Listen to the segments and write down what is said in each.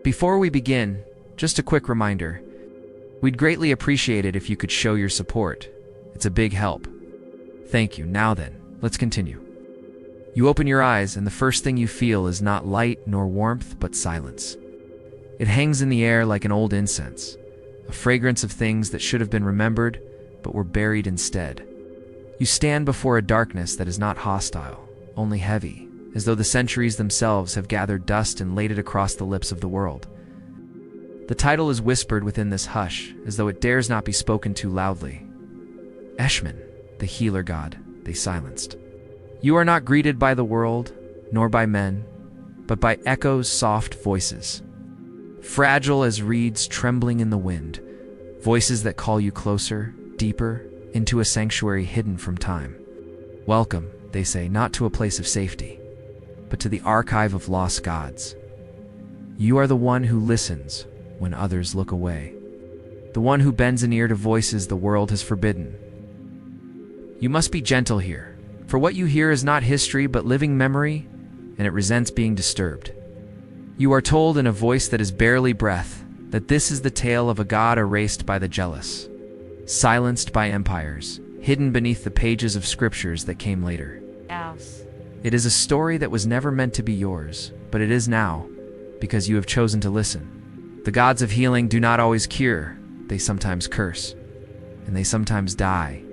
Before we begin, just a quick reminder. We'd greatly appreciate it if you could show your support. It's a big help. Thank you. Now then, let's continue. You open your eyes, and the first thing you feel is not light nor warmth, but silence. It hangs in the air like an old incense, a fragrance of things that should have been remembered, but were buried instead. You stand before a darkness that is not hostile, only heavy, as though the centuries themselves have gathered dust and laid it across the lips of the world. The title is whispered within this hush, as though it dares not be spoken too loudly. Eshmun, the healer god, they silenced. You are not greeted by the world, nor by men, but by echoes' soft voices. Fragile as reeds trembling in the wind, voices that call you closer, deeper, into a sanctuary hidden from time. Welcome, they say, not to a place of safety, but to the archive of lost gods. You are the one who listens when others look away, the one who bends an ear to voices the world has forbidden. You must be gentle here, for what you hear is not history but living memory, and it resents being disturbed. You are told in a voice that is barely breath that this is the tale of a god erased by the jealous, silenced by empires, hidden beneath the pages of scriptures that came later. Else. It is a story that was never meant to be yours, but it is now, because you have chosen to listen. The gods of healing do not always cure, they sometimes curse, and they sometimes die,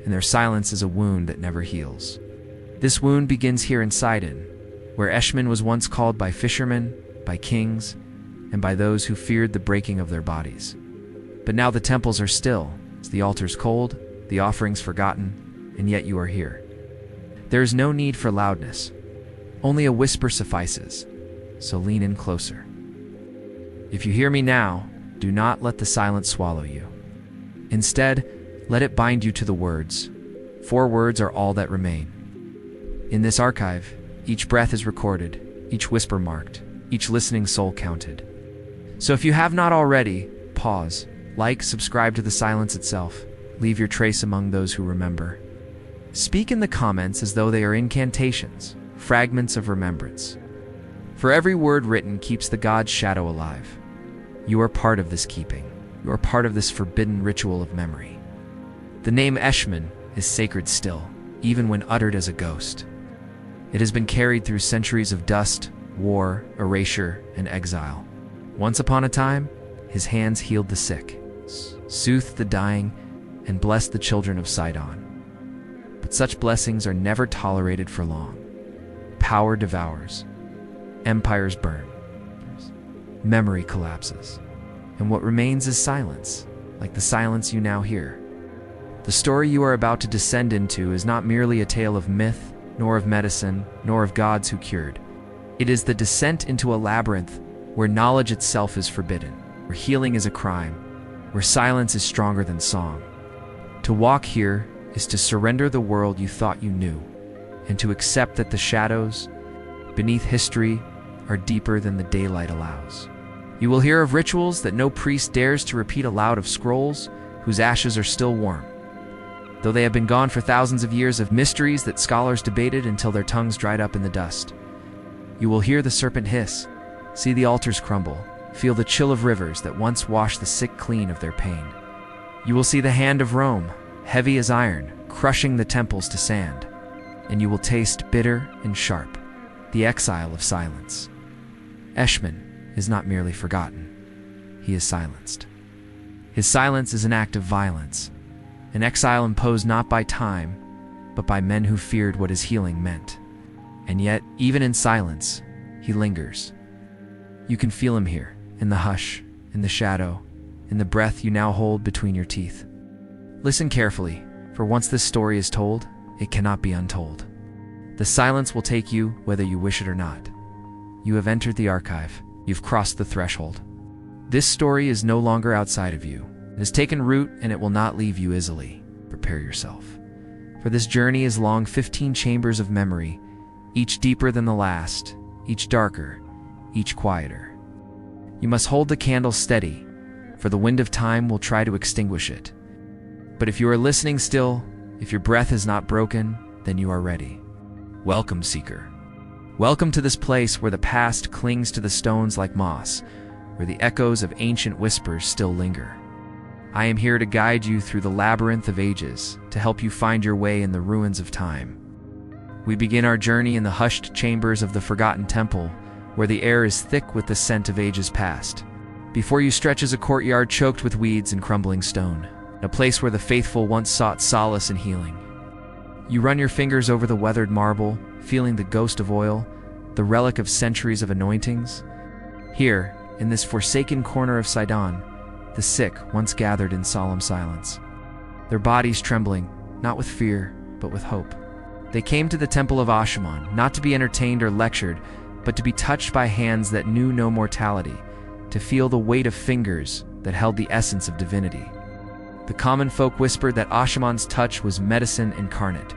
and their silence is a wound that never heals. This wound begins here in Sidon, where Eshmun was once called by fishermen, by kings, and by those who feared the breaking of their bodies. But now the temples are still, the altars cold, the offerings forgotten, and yet you are here. There is no need for loudness. Only a whisper suffices, so lean in closer. If you hear me now, do not let the silence swallow you. Instead, let it bind you to the words. 4 words are all that remain. In this archive, each breath is recorded, each whisper marked, each listening soul counted. So if you have not already, pause, like, subscribe to the silence itself, leave your trace among those who remember. Speak in the comments as though they are incantations, fragments of remembrance. For every word written keeps the god's shadow alive. You are part of this keeping. You are part of this forbidden ritual of memory. The name Eshmun is sacred still, even when uttered as a ghost. It has been carried through centuries of dust, war, erasure, and exile. Once upon a time, his hands healed the sick, soothed the dying, and blessed the children of Sidon. But such blessings are never tolerated for long. Power devours. Empires burn. Memory collapses. And what remains is silence, like the silence you now hear. The story you are about to descend into is not merely a tale of myth, nor of medicine, nor of gods who cured. It is the descent into a labyrinth where knowledge itself is forbidden, where healing is a crime, where silence is stronger than song. To walk here is to surrender the world you thought you knew, and to accept that the shadows beneath history are deeper than the daylight allows. You will hear of rituals that no priest dares to repeat aloud, of scrolls whose ashes are still warm, though they have been gone for thousands of years, of mysteries that scholars debated until their tongues dried up in the dust. You will hear the serpent hiss, see the altars crumble, feel the chill of rivers that once washed the sick clean of their pain. You will see the hand of Rome, heavy as iron, crushing the temples to sand, and you will taste bitter and sharp, the exile of silence. Eshmun is not merely forgotten, he is silenced. His silence is an act of violence, an exile imposed not by time, but by men who feared what his healing meant. And yet, even in silence, he lingers. You can feel him here, in the hush, in the shadow, in the breath you now hold between your teeth. Listen carefully, for once this story is told, it cannot be untold. The silence will take you whether you wish it or not. You have entered the archive. You've crossed the threshold. This story is no longer outside of you. It has taken root, and it will not leave you easily. Prepare yourself. For this journey is long 15 chambers of memory, each deeper than the last, each darker, each quieter. You must hold the candle steady, for the wind of time will try to extinguish it. But if you are listening still, if your breath is not broken, then you are ready. Welcome, seeker. Welcome to this place where the past clings to the stones like moss, where the echoes of ancient whispers still linger. I am here to guide you through the labyrinth of ages, to help you find your way in the ruins of time. We begin our journey in the hushed chambers of the forgotten temple, where the air is thick with the scent of ages past. Before you stretches a courtyard choked with weeds and crumbling stone, a place where the faithful once sought solace and healing. You run your fingers over the weathered marble, feeling the ghost of oil, the relic of centuries of anointings. Here, in this forsaken corner of Sidon, the sick once gathered in solemn silence, their bodies trembling, not with fear, but with hope. They came to the temple of Eshmun, not to be entertained or lectured, but to be touched by hands that knew no mortality, to feel the weight of fingers that held the essence of divinity. The common folk whispered that Eshmun's touch was medicine incarnate.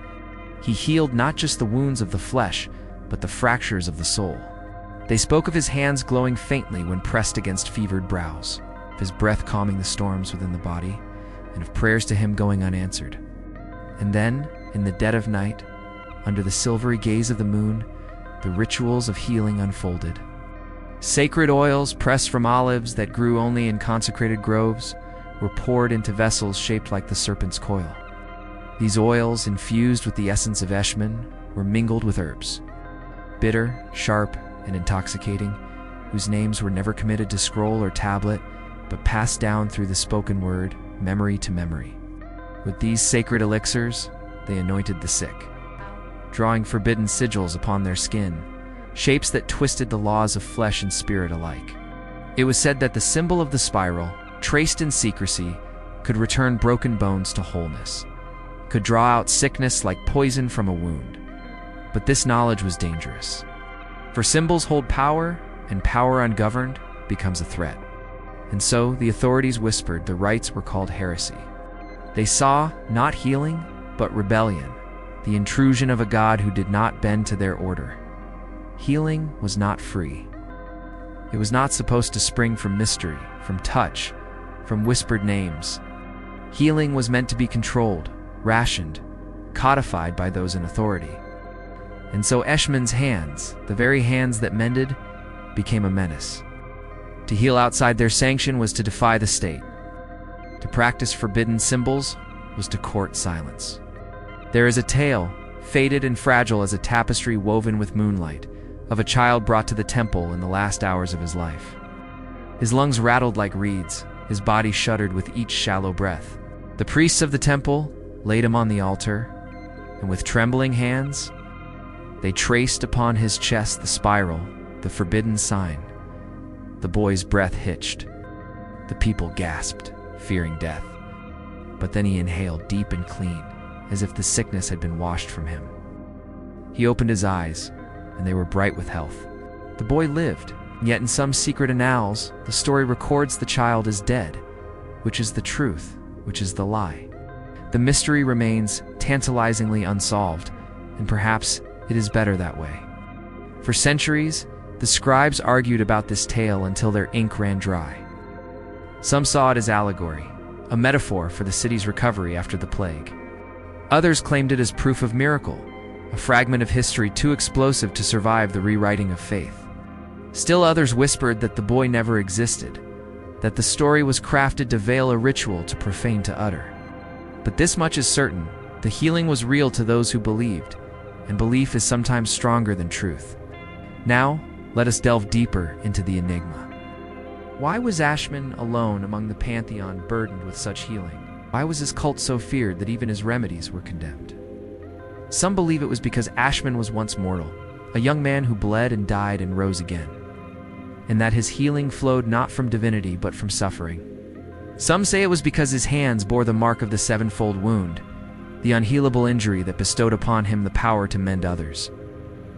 He healed not just the wounds of the flesh, but the fractures of the soul. They spoke of his hands glowing faintly when pressed against fevered brows, of his breath calming the storms within the body, and of prayers to him going unanswered. And then, in the dead of night, under the silvery gaze of the moon, the rituals of healing unfolded. Sacred oils pressed from olives that grew only in consecrated groves were poured into vessels shaped like the serpent's coil. These oils, infused with the essence of Eshmun, were mingled with herbs, bitter, sharp, and intoxicating, whose names were never committed to scroll or tablet, but passed down through the spoken word, memory to memory. With these sacred elixirs, they anointed the sick, drawing forbidden sigils upon their skin, shapes that twisted the laws of flesh and spirit alike. It was said that the symbol of the spiral, traced in secrecy, could return broken bones to wholeness, could draw out sickness like poison from a wound. But this knowledge was dangerous. For symbols hold power, and power ungoverned becomes a threat. And so the authorities whispered the rites were called heresy. They saw not healing, but rebellion, the intrusion of a god who did not bend to their order. Healing was not free. It was not supposed to spring from mystery, from touch, from whispered names. Healing was meant to be controlled, rationed, codified by those in authority. And so Eshmun's hands, the very hands that mended, became a menace. To heal outside their sanction was to defy the state. To practice forbidden symbols was to court silence. There is a tale, faded and fragile as a tapestry woven with moonlight, of a child brought to the temple in the last hours of his life. His lungs rattled like reeds, his body shuddered with each shallow breath. The priests of the temple laid him on the altar, and with trembling hands, they traced upon his chest the spiral, the forbidden sign. The boy's breath hitched. The people gasped, fearing death. But then he inhaled deep and clean, as if the sickness had been washed from him. He opened his eyes, and they were bright with health. The boy lived, yet in some secret annals, the story records the child as dead, which is the truth, which is the lie. The mystery remains tantalizingly unsolved, and perhaps it is better that way. For centuries, the scribes argued about this tale until their ink ran dry. Some saw it as allegory, a metaphor for the city's recovery after the plague. Others claimed it as proof of miracle, a fragment of history too explosive to survive the rewriting of faith. Still others whispered that the boy never existed, that the story was crafted to veil a ritual too profane to utter. But this much is certain, the healing was real to those who believed, and belief is sometimes stronger than truth. Now, let us delve deeper into the enigma. Why was Eshmun alone among the pantheon burdened with such healing? Why was his cult so feared that even his remedies were condemned? Some believe it was because Eshmun was once mortal, a young man who bled and died and rose again, and that his healing flowed not from divinity but from suffering. Some say it was because his hands bore the mark of the sevenfold wound, the unhealable injury that bestowed upon him the power to mend others.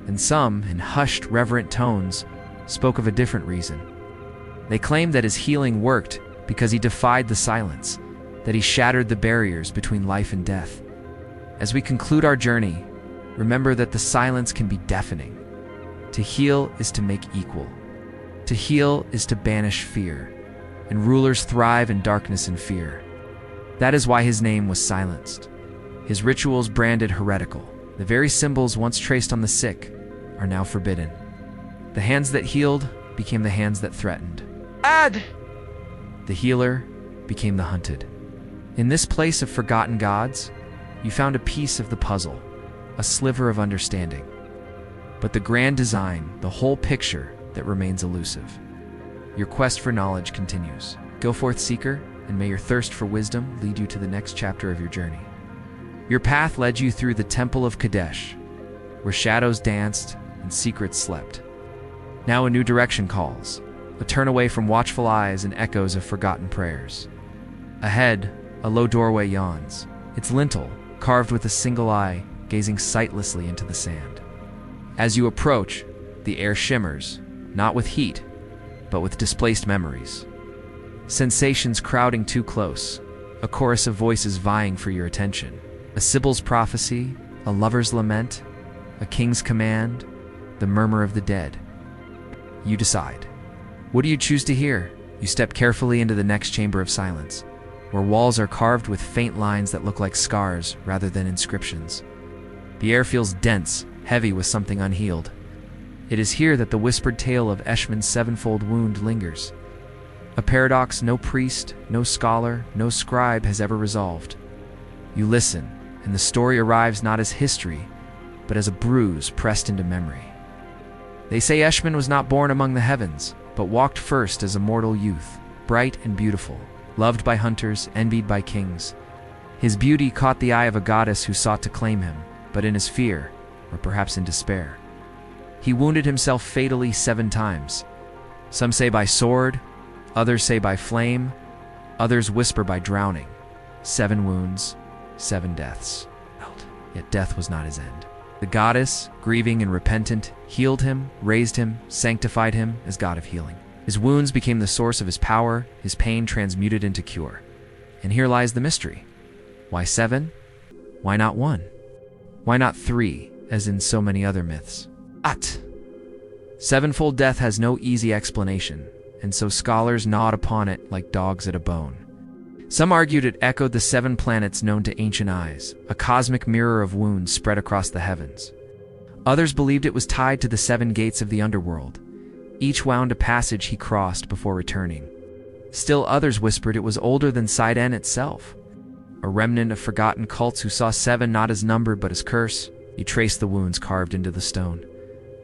And some, in hushed, reverent tones, spoke of a different reason. They claimed that his healing worked because he defied the silence, that he shattered the barriers between life and death. As we conclude our journey, remember that the silence can be deafening. To heal is to make equal. To heal is to banish fear, and rulers thrive in darkness and fear. That is why his name was silenced. His rituals branded heretical. The very symbols once traced on the sick are now forbidden. The hands that healed became the hands that threatened. Ad! The healer became the hunted. In this place of forgotten gods, you found a piece of the puzzle, a sliver of understanding. But the grand design, the whole picture, that remains elusive. Your quest for knowledge continues. Go forth, seeker, and may your thirst for wisdom lead you to the next chapter of your journey. Your path led you through the Temple of Kadesh, where shadows danced and secrets slept. Now a new direction calls, a turn away from watchful eyes and echoes of forgotten prayers. Ahead, a low doorway yawns, its lintel carved with a single eye, gazing sightlessly into the sand. As you approach, the air shimmers, not with heat, but with displaced memories. Sensations crowding too close, a chorus of voices vying for your attention. A Sibyl's prophecy, a lover's lament, a king's command, the murmur of the dead. You decide. What do you choose to hear? You step carefully into the next chamber of silence, where walls are carved with faint lines that look like scars rather than inscriptions. The air feels dense, heavy with something unhealed. It is here that the whispered tale of Eshmun's sevenfold wound lingers. A paradox no priest, no scholar, no scribe has ever resolved. You listen, and the story arrives not as history, but as a bruise pressed into memory. They say Eshmun was not born among the heavens, but walked first as a mortal youth, bright and beautiful, loved by hunters, envied by kings. His beauty caught the eye of a goddess who sought to claim him, but in his fear, or perhaps in despair, he wounded himself fatally 7 times. Some say by sword, others say by flame, others whisper by drowning. 7 wounds, 7 deaths. Yet death was not his end. The goddess, grieving and repentant, healed him, raised him, sanctified him as god of healing. His wounds became the source of his power, his pain transmuted into cure. And here lies the mystery. Why 7? Why not 1? Why not 3, as in so many other myths? Sevenfold death has no easy explanation, and so scholars gnawed upon it like dogs at a bone. Some argued it echoed the 7 planets known to ancient eyes, a cosmic mirror of wounds spread across the heavens. Others believed it was tied to the 7 gates of the underworld. Each wound a passage he crossed before returning. Still others whispered it was older than Sidon itself, a remnant of forgotten cults who saw 7 not as number but as curse. You traced the wounds carved into the stone.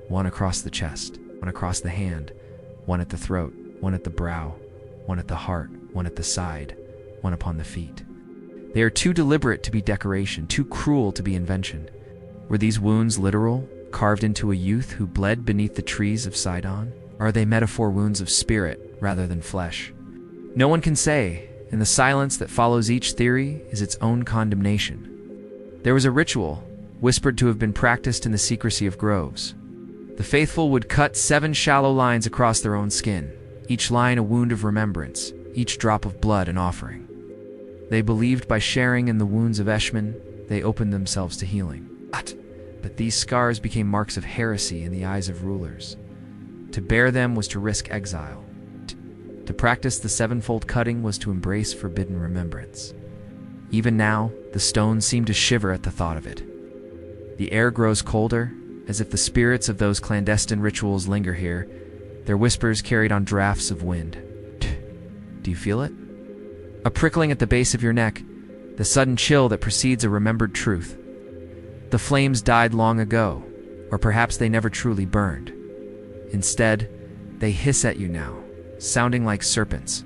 1 across the chest, 1 across the hand, 1 at the throat, 1 at the brow, 1 at the heart, 1 at the side, 1 upon the feet. They are too deliberate to be decoration, too cruel to be invention. Were these wounds literal, carved into a youth who bled beneath the trees of Sidon? Or are they metaphor wounds of spirit rather than flesh? No one can say, and the silence that follows each theory is its own condemnation. There was a ritual, whispered to have been practiced in the secrecy of groves. The faithful would cut 7 shallow lines across their own skin, each line a wound of remembrance, each drop of blood an offering. They believed by sharing in the wounds of Eshmun, they opened themselves to healing. But these scars became marks of heresy in the eyes of rulers. To bear them was to risk exile. To practice the sevenfold cutting was to embrace forbidden remembrance. Even now, the stones seem to shiver at the thought of it. The air grows colder, as if the spirits of those clandestine rituals linger here, their whispers carried on drafts of wind. Do you feel it? A prickling at the base of your neck, the sudden chill that precedes a remembered truth. The flames died long ago, or perhaps they never truly burned. Instead, they hiss at you now, sounding like serpents.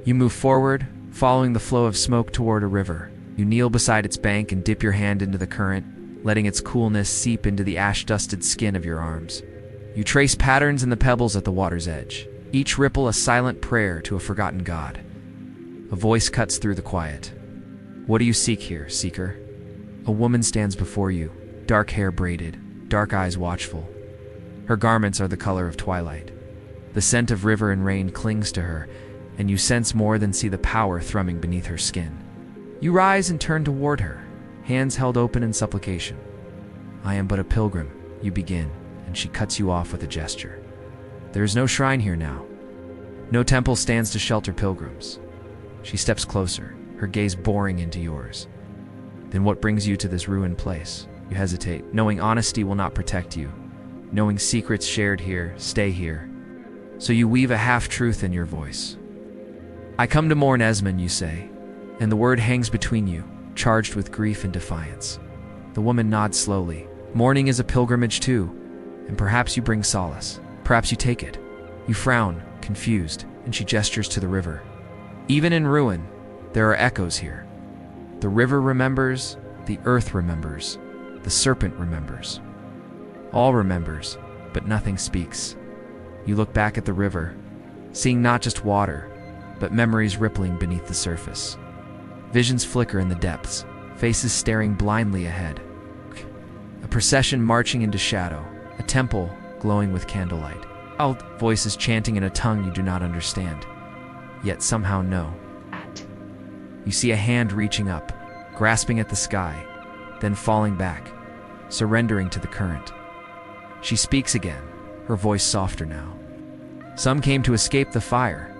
You move forward, following the flow of smoke toward a river. You kneel beside its bank and dip your hand into the current, letting its coolness seep into the ash-dusted skin of your arms. You trace patterns in the pebbles at the water's edge, each ripple a silent prayer to a forgotten god. A voice cuts through the quiet. What do you seek here, seeker? A woman stands before you, dark hair braided, dark eyes watchful. Her garments are the color of twilight. The scent of river and rain clings to her, and you sense more than see the power thrumming beneath her skin. You rise and turn toward her, hands held open in supplication. I am but a pilgrim, you begin, and she cuts you off with a gesture. There is no shrine here now. No temple stands to shelter pilgrims. She steps closer, her gaze boring into yours. Then what brings you to this ruined place? You hesitate, knowing honesty will not protect you, knowing secrets shared here stay here. So you weave a half-truth in your voice. I come to mourn Eshmun, you say, and the word hangs between you, charged with grief and defiance. The woman nods slowly. Mourning is a pilgrimage too, and perhaps you bring solace. Perhaps you take it. You frown, confused, and she gestures to the river. Even in ruin, there are echoes here. The river remembers, the earth remembers, the serpent remembers. All remembers, but nothing speaks. You look back at the river, seeing not just water, but memories rippling beneath the surface. Visions flicker in the depths, faces staring blindly ahead. A procession marching into shadow, a temple glowing with candlelight. Voices chanting in a tongue you do not understand, yet somehow know. You see a hand reaching up, grasping at the sky, then falling back, surrendering to the current. She speaks again, her voice softer now. Some came to escape the fire.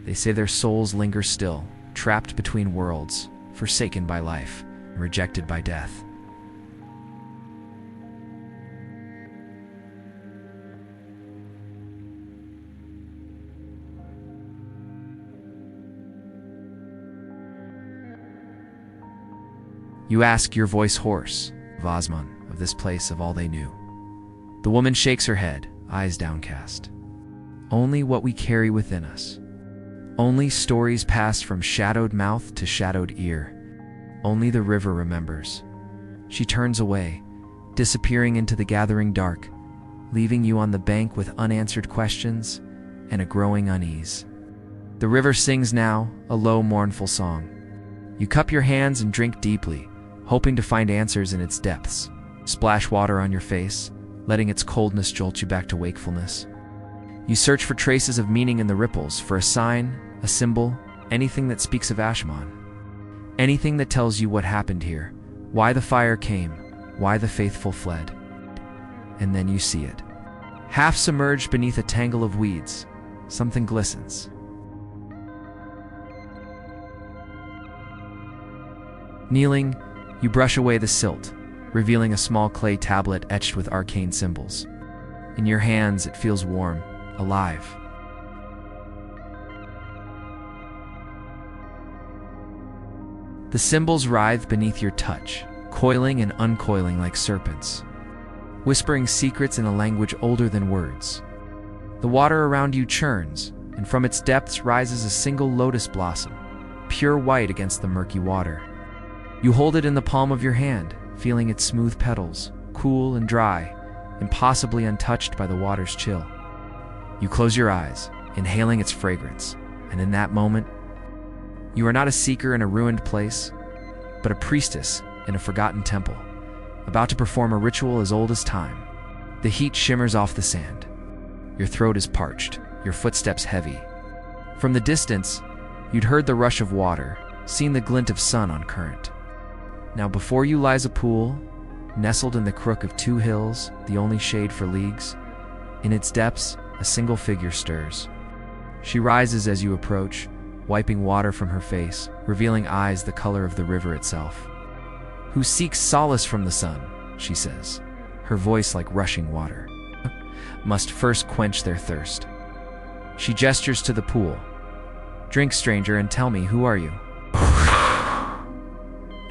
They say their souls linger still, trapped between worlds, forsaken by life, and rejected by death. You ask, your voice hoarse, of Eshmun, of this place, of all they knew. The woman shakes her head, eyes downcast. Only what we carry within us. Only stories passed from shadowed mouth to shadowed ear. Only the river remembers. She turns away, disappearing into the gathering dark, leaving you on the bank with unanswered questions and a growing unease. The river sings now, a low, mournful song. You cup your hands and drink deeply, hoping to find answers in its depths. Splash water on your face, letting its coldness jolt you back to wakefulness. You search for traces of meaning in the ripples, for a sign, a symbol, anything that speaks of Eshmun. Anything that tells you what happened here, why the fire came, why the faithful fled. And then you see it. Half submerged beneath a tangle of weeds, something glistens. Kneeling, you brush away the silt, revealing a small clay tablet etched with arcane symbols. In your hands, it feels warm, alive. The symbols writhe beneath your touch, coiling and uncoiling like serpents, whispering secrets in a language older than words. The water around you churns, and from its depths rises a single lotus blossom, pure white against the murky water. You hold it in the palm of your hand, feeling its smooth petals, cool and dry, impossibly untouched by the water's chill. You close your eyes, inhaling its fragrance, and in that moment, you are not a seeker in a ruined place, but a priestess in a forgotten temple, about to perform a ritual as old as time. The heat shimmers off the sand. Your throat is parched, your footsteps heavy. From the distance, you'd heard the rush of water, seen the glint of sun on current. Now before you lies a pool, nestled in the crook of two hills, the only shade for leagues. In its depths, a single figure stirs. She rises as you approach, wiping water from her face, revealing eyes the color of the river itself. Who seeks solace from the sun, she says, her voice like rushing water. Must first quench their thirst. She gestures to the pool. Drink, stranger, and tell me, who are you?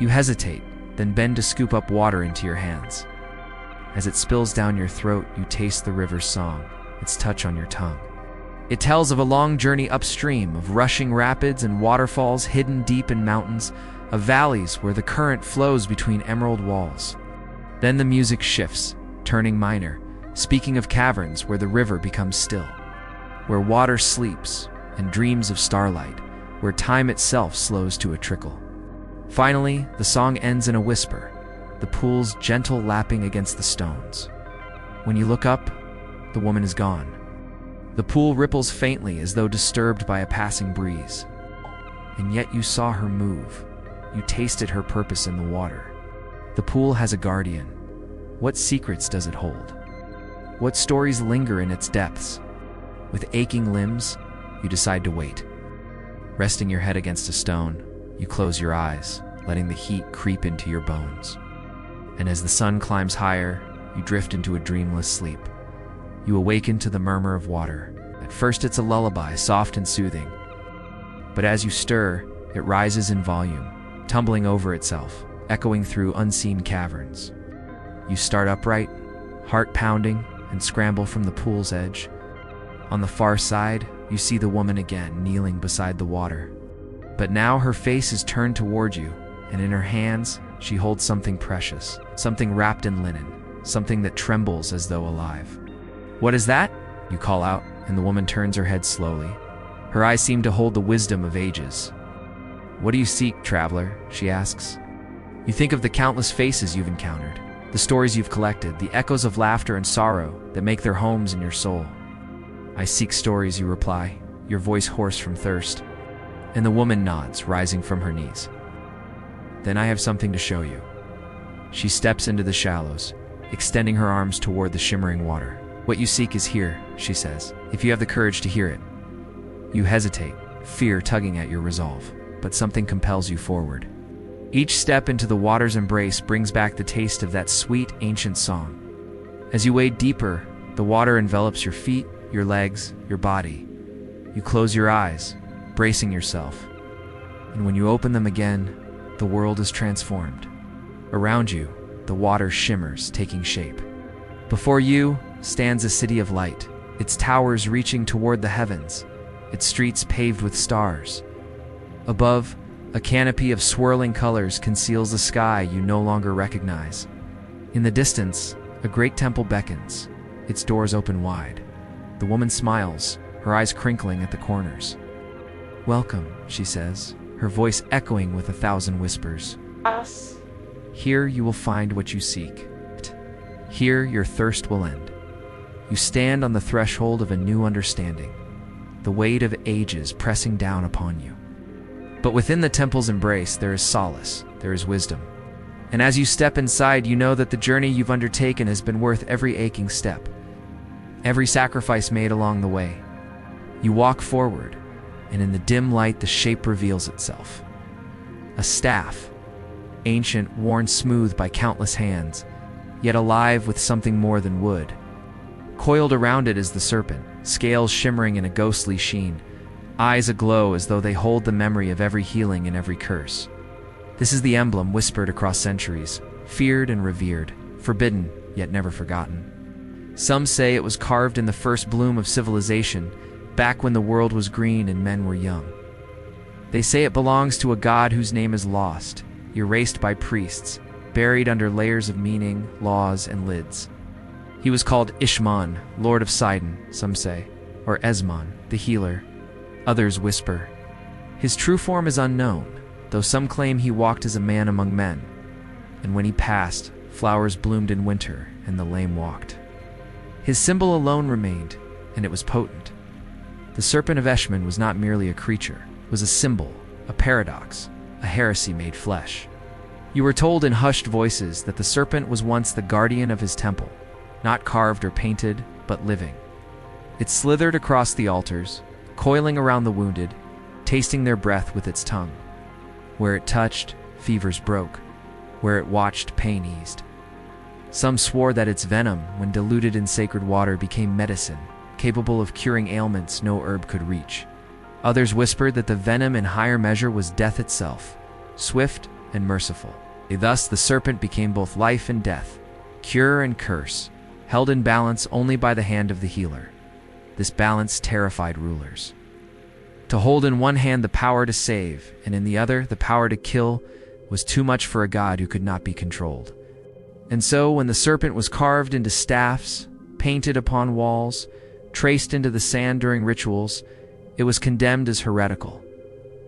You hesitate, then bend to scoop up water into your hands. As it spills down your throat, you taste the river's song, its touch on your tongue. It tells of a long journey upstream, of rushing rapids and waterfalls hidden deep in mountains, of valleys where the current flows between emerald walls. Then the music shifts, turning minor, speaking of caverns where the river becomes still, where water sleeps and dreams of starlight, where time itself slows to a trickle. Finally, the song ends in a whisper, the pool's gentle lapping against the stones. When you look up, the woman is gone. The pool ripples faintly as though disturbed by a passing breeze. And yet you saw her move. You tasted her purpose in the water. The pool has a guardian. What secrets does it hold? What stories linger in its depths? With aching limbs, you decide to wait. Resting your head against a stone, you close your eyes, letting the heat creep into your bones. And as the sun climbs higher, you drift into a dreamless sleep. You awaken to the murmur of water. At first it's a lullaby, soft and soothing. But as you stir, it rises in volume, tumbling over itself, echoing through unseen caverns. You start upright, heart pounding, and scramble from the pool's edge. On the far side, you see the woman again, kneeling beside the water. But now her face is turned toward you, and in her hands, she holds something precious, something wrapped in linen, something that trembles as though alive. "What is that?" you call out, and the woman turns her head slowly. Her eyes seem to hold the wisdom of ages. "What do you seek, traveler?" she asks. You think of the countless faces you've encountered, the stories you've collected, the echoes of laughter and sorrow that make their homes in your soul. "I seek stories," you reply, your voice hoarse from thirst. And the woman nods, rising from her knees. "Then I have something to show you." She steps into the shallows, extending her arms toward the shimmering water. "What you seek is here," she says, "if you have the courage to hear it." You hesitate, fear tugging at your resolve, but something compels you forward. Each step into the water's embrace brings back the taste of that sweet, ancient song. As you wade deeper, the water envelops your feet, your legs, your body. You close your eyes, bracing yourself. And when you open them again, the world is transformed. Around you, the water shimmers, taking shape. Before you stands a city of light, its towers reaching toward the heavens, its streets paved with stars. Above, a canopy of swirling colors conceals a sky you no longer recognize. In the distance, a great temple beckons, its doors open wide. The woman smiles, her eyes crinkling at the corners. "Welcome," she says, her voice echoing with 1,000 whispers. Us. "Here you will find what you seek. Here your thirst will end." You stand on the threshold of a new understanding, the weight of ages pressing down upon you. But within the temple's embrace, there is solace, there is wisdom. And as you step inside, you know that the journey you've undertaken has been worth every aching step, every sacrifice made along the way. You walk forward, and in the dim light, the shape reveals itself. A staff, ancient, worn smooth by countless hands, yet alive with something more than wood. Coiled around it is the serpent, scales shimmering in a ghostly sheen, eyes aglow as though they hold the memory of every healing and every curse. This is the emblem whispered across centuries, feared and revered, forbidden yet never forgotten. Some say it was carved in the first bloom of civilization, back when the world was green and men were young. They say it belongs to a god whose name is lost, erased by priests, buried under layers of meaning, laws, and lids. He was called Eshmun, Lord of Sidon, some say, or Eshmun, the healer. Others whisper. His true form is unknown, though some claim he walked as a man among men. And when he passed, flowers bloomed in winter, and the lame walked. His symbol alone remained, and it was potent. The serpent of Eshmun was not merely a creature, it was a symbol, a paradox, a heresy made flesh. You were told in hushed voices that the serpent was once the guardian of his temple, not carved or painted, but living. It slithered across the altars, coiling around the wounded, tasting their breath with its tongue. Where it touched, fevers broke. Where it watched, pain eased. Some swore that its venom, when diluted in sacred water, became medicine, capable of curing ailments no herb could reach. Others whispered that the venom in higher measure was death itself, swift and merciful. Thus the serpent became both life and death, cure and curse, held in balance only by the hand of the healer. This balance terrified rulers. To hold in one hand the power to save, and in the other the power to kill, was too much for a god who could not be controlled. And so, when the serpent was carved into staffs, painted upon walls, traced into the sand during rituals, it was condemned as heretical.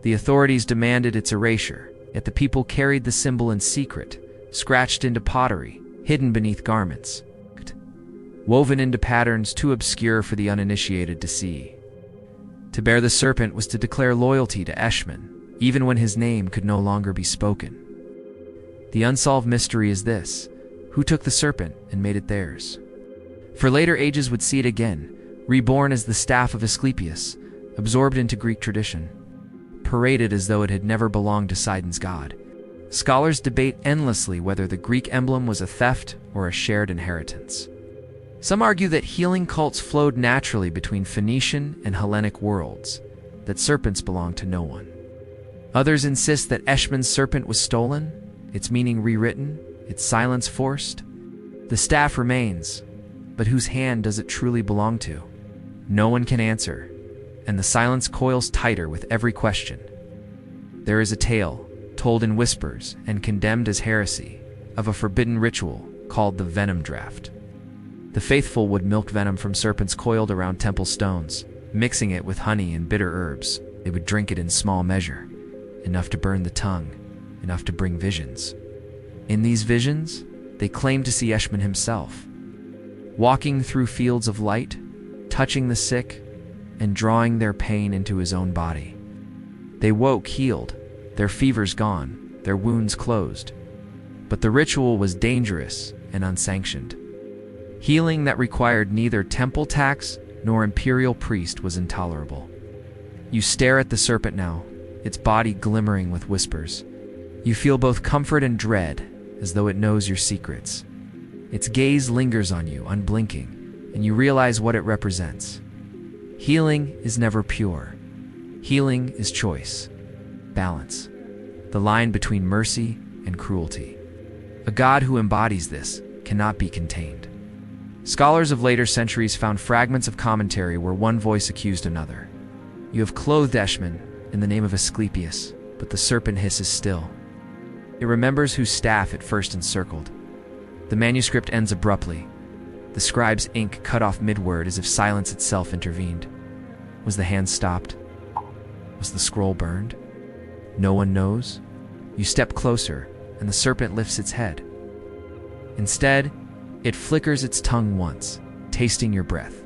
The authorities demanded its erasure, yet the people carried the symbol in secret, scratched into pottery, hidden beneath garments, woven into patterns too obscure for the uninitiated to see. To bear the serpent was to declare loyalty to Eshmun, even when his name could no longer be spoken. The unsolved mystery is this: who took the serpent and made it theirs? For later ages would see it again, reborn as the staff of Asclepius, absorbed into Greek tradition, paraded as though it had never belonged to Sidon's god. Scholars debate endlessly whether the Greek emblem was a theft or a shared inheritance. Some argue that healing cults flowed naturally between Phoenician and Hellenic worlds, that serpents belonged to no one. Others insist that Eshmun's serpent was stolen, its meaning rewritten, its silence forced. The staff remains, but whose hand does it truly belong to? No one can answer, and the silence coils tighter with every question. There is a tale, told in whispers and condemned as heresy, of a forbidden ritual called the venom draft. The faithful would milk venom from serpents coiled around temple stones, mixing it with honey and bitter herbs. They would drink it in small measure, enough to burn the tongue, enough to bring visions. In these visions, they claimed to see Eshmun himself, walking through fields of light, touching the sick, and drawing their pain into his own body. They woke healed, their fevers gone, their wounds closed. But the ritual was dangerous and unsanctioned. Healing that required neither temple tax nor imperial priest was intolerable. You stare at the serpent now, its body glimmering with whispers. You feel both comfort and dread, as though it knows your secrets. Its gaze lingers on you, unblinking, and you realize what it represents. Healing is never pure. Healing is choice, balance, the line between mercy and cruelty. A god who embodies this cannot be contained. Scholars of later centuries found fragments of commentary where one voice accused another. You have clothed Eshmun in the name of Asclepius, but the serpent hisses still. It remembers whose staff it first encircled. The manuscript ends abruptly, the scribe's ink cut off mid-word as if silence itself intervened. Was the hand stopped? Was the scroll burned? No one knows. You step closer, and the serpent lifts its head. Instead, it flickers its tongue once, tasting your breath.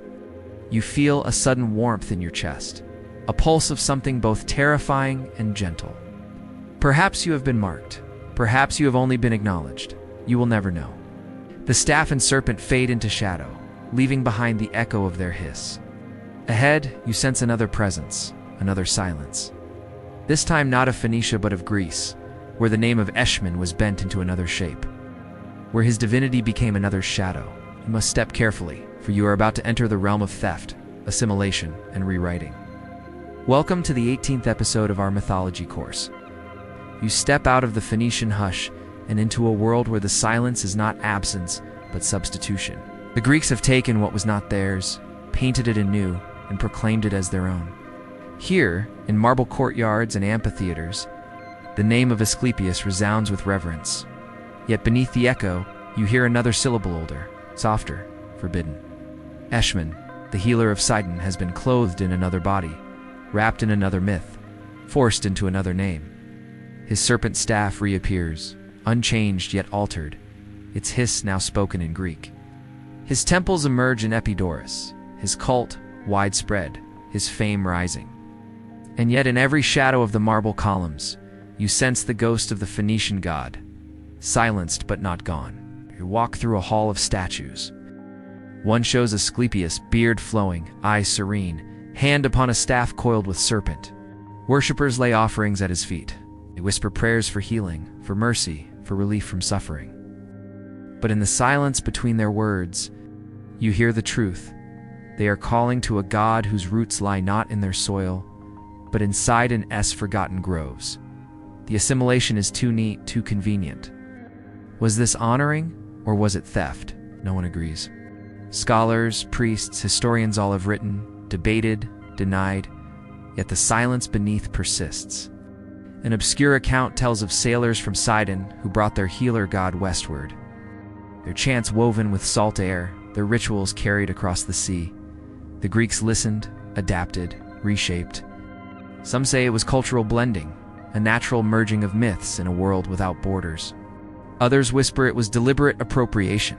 You feel a sudden warmth in your chest, a pulse of something both terrifying and gentle. Perhaps you have been marked. Perhaps you have only been acknowledged. You will never know. The staff and serpent fade into shadow, leaving behind the echo of their hiss. Ahead, you sense another presence, another silence. This time not of Phoenicia but of Greece, where the name of Eshmun was bent into another shape. Where his divinity became another shadow. You must step carefully, for you are about to enter the realm of theft, assimilation, and rewriting. Welcome to the 18th episode of our mythology course. You step out of the Phoenician hush and into a world where the silence is not absence, but substitution. The Greeks have taken what was not theirs, painted it anew, and proclaimed it as their own. Here, in marble courtyards and amphitheaters, the name of Asclepius resounds with reverence. Yet beneath the echo, you hear another syllable older, softer, forbidden. Eshmun, the healer of Sidon, has been clothed in another body, wrapped in another myth, forced into another name. His serpent staff reappears, unchanged yet altered, its hiss now spoken in Greek. His temples emerge in Epidaurus, his cult widespread, his fame rising. And yet in every shadow of the marble columns, you sense the ghost of the Phoenician god, silenced but not gone. You walk through a hall of statues. One shows Asclepius, beard flowing, eyes serene, hand upon a staff coiled with serpent. Worshippers lay offerings at his feet. They whisper prayers for healing, for mercy, for relief from suffering. But in the silence between their words, you hear the truth. They are calling to a god whose roots lie not in their soil, but in Sidon's forgotten groves. The assimilation is too neat, too convenient. Was this honoring, or was it theft? No one agrees. Scholars, priests, historians all have written, debated, denied, yet the silence beneath persists. An obscure account tells of sailors from Sidon who brought their healer god westward. Their chants woven with salt air, their rituals carried across the sea. The Greeks listened, adapted, reshaped. Some say it was cultural blending, a natural merging of myths in a world without borders. Others whisper it was deliberate appropriation,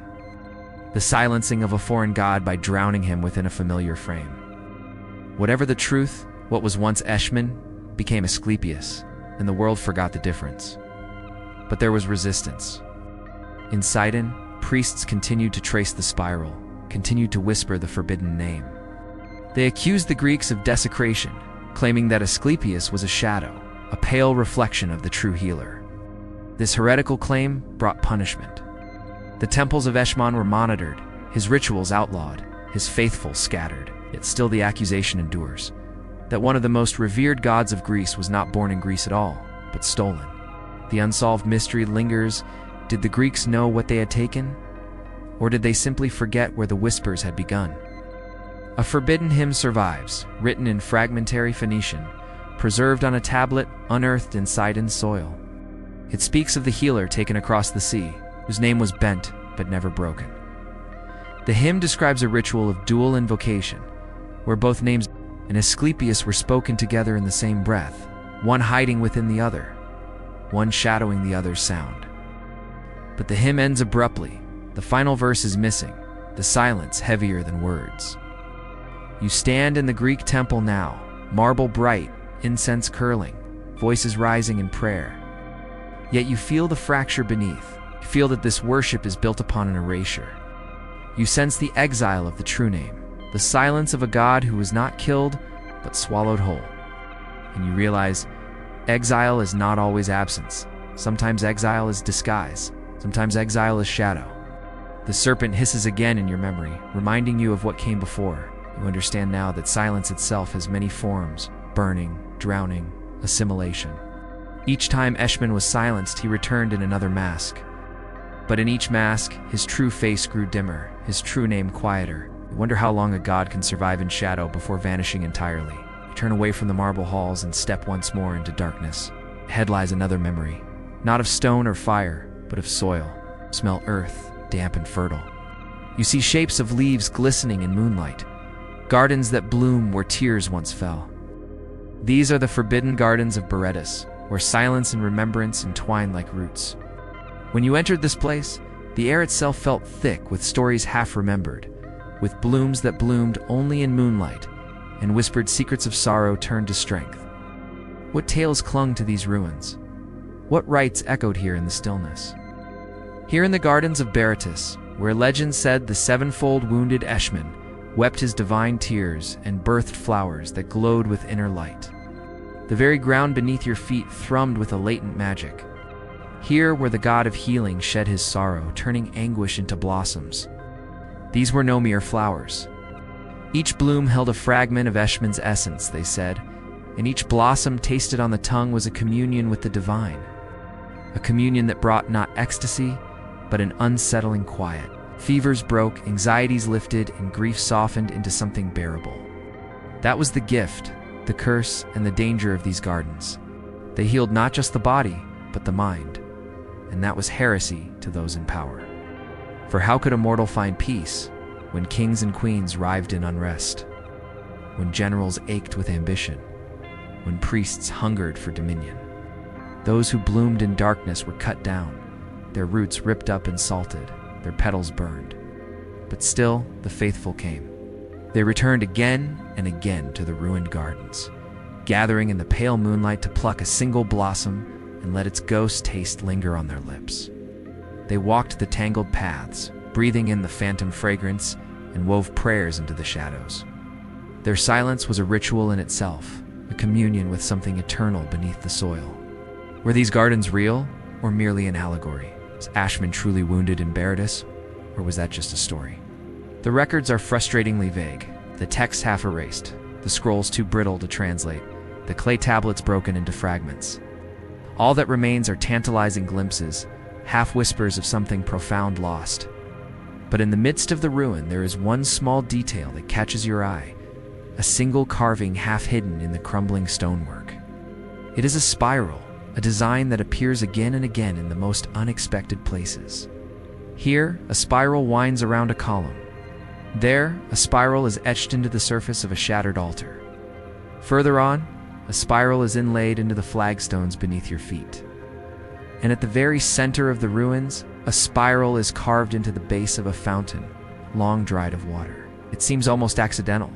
the silencing of a foreign god by drowning him within a familiar frame. Whatever the truth, what was once Eshmun became Asclepius, and the world forgot the difference. But there was resistance. In Sidon, priests continued to trace the spiral, continued to whisper the forbidden name. They accused the Greeks of desecration, claiming that Asclepius was a shadow, a pale reflection of the true healer. This heretical claim brought punishment. The temples of Eshmun were monitored, his rituals outlawed, his faithful scattered. Yet still the accusation endures, that one of the most revered gods of Greece was not born in Greece at all, but stolen. The unsolved mystery lingers. Did the Greeks know what they had taken? Or did they simply forget where the whispers had begun? A forbidden hymn survives, written in fragmentary Phoenician, preserved on a tablet unearthed in Sidon's soil. It speaks of the healer taken across the sea, whose name was bent but never broken. The hymn describes a ritual of dual invocation, where both names and Asclepius were spoken together in the same breath, one hiding within the other, one shadowing the other's sound. But the hymn ends abruptly. The final verse is missing, the silence heavier than words. You stand in the Greek temple now, marble bright, incense curling, voices rising in prayer. Yet you feel the fracture beneath. You feel that this worship is built upon an erasure. You sense the exile of the true name, the silence of a god who was not killed, but swallowed whole. And you realize exile is not always absence. Sometimes exile is disguise. Sometimes exile is shadow. The serpent hisses again in your memory, reminding you of what came before. You understand now that silence itself has many forms: burning, drowning, assimilation. Each time Eshmun was silenced, he returned in another mask. But in each mask, his true face grew dimmer, his true name quieter. You wonder how long a god can survive in shadow before vanishing entirely. You turn away from the marble halls and step once more into darkness. Ahead lies another memory, not of stone or fire, but of soil. Smell earth, damp and fertile. You see shapes of leaves glistening in moonlight, gardens that bloom where tears once fell. These are the forbidden gardens of Beretus, where silence and remembrance entwine like roots. When you entered this place, the air itself felt thick with stories half remembered, with blooms that bloomed only in moonlight, and whispered secrets of sorrow turned to strength. What tales clung to these ruins? What rites echoed here in the stillness? Here in the gardens of Beretus, where legend said the sevenfold wounded Eshmun wept his divine tears and birthed flowers that glowed with inner light. The very ground beneath your feet thrummed with a latent magic. Here where the god of healing shed his sorrow, turning anguish into blossoms. These were no mere flowers. Each bloom held a fragment of Eshmun's essence, they said, and each blossom tasted on the tongue was a communion with the divine. A communion that brought not ecstasy, but an unsettling quiet. Fevers broke, anxieties lifted, and grief softened into something bearable. That was the gift, the curse, and the danger of these gardens. They healed not just the body, but the mind. And that was heresy to those in power. For how could a mortal find peace when kings and queens writhed in unrest, when generals ached with ambition, when priests hungered for dominion? Those who bloomed in darkness were cut down, their roots ripped up and salted, their petals burned. But still, the faithful came. They returned again and again to the ruined gardens, gathering in the pale moonlight to pluck a single blossom and let its ghost taste linger on their lips. They walked the tangled paths, breathing in the phantom fragrance, and wove prayers into the shadows. Their silence was a ritual in itself, a communion with something eternal beneath the soil. Were these gardens real, or merely an allegory? Was Eshmun truly wounded in Beretus, or was that just a story? The records are frustratingly vague, the text half erased, the scrolls too brittle to translate, the clay tablets broken into fragments. All that remains are tantalizing glimpses, half whispers of something profound lost. But in the midst of the ruin, there is one small detail that catches your eye, a single carving half hidden in the crumbling stonework. It is a spiral, a design that appears again and again in the most unexpected places. Here, a spiral winds around a column. There, a spiral is etched into the surface of a shattered altar. Further on, a spiral is inlaid into the flagstones beneath your feet. And at the very center of the ruins, a spiral is carved into the base of a fountain, long dried of water. It seems almost accidental,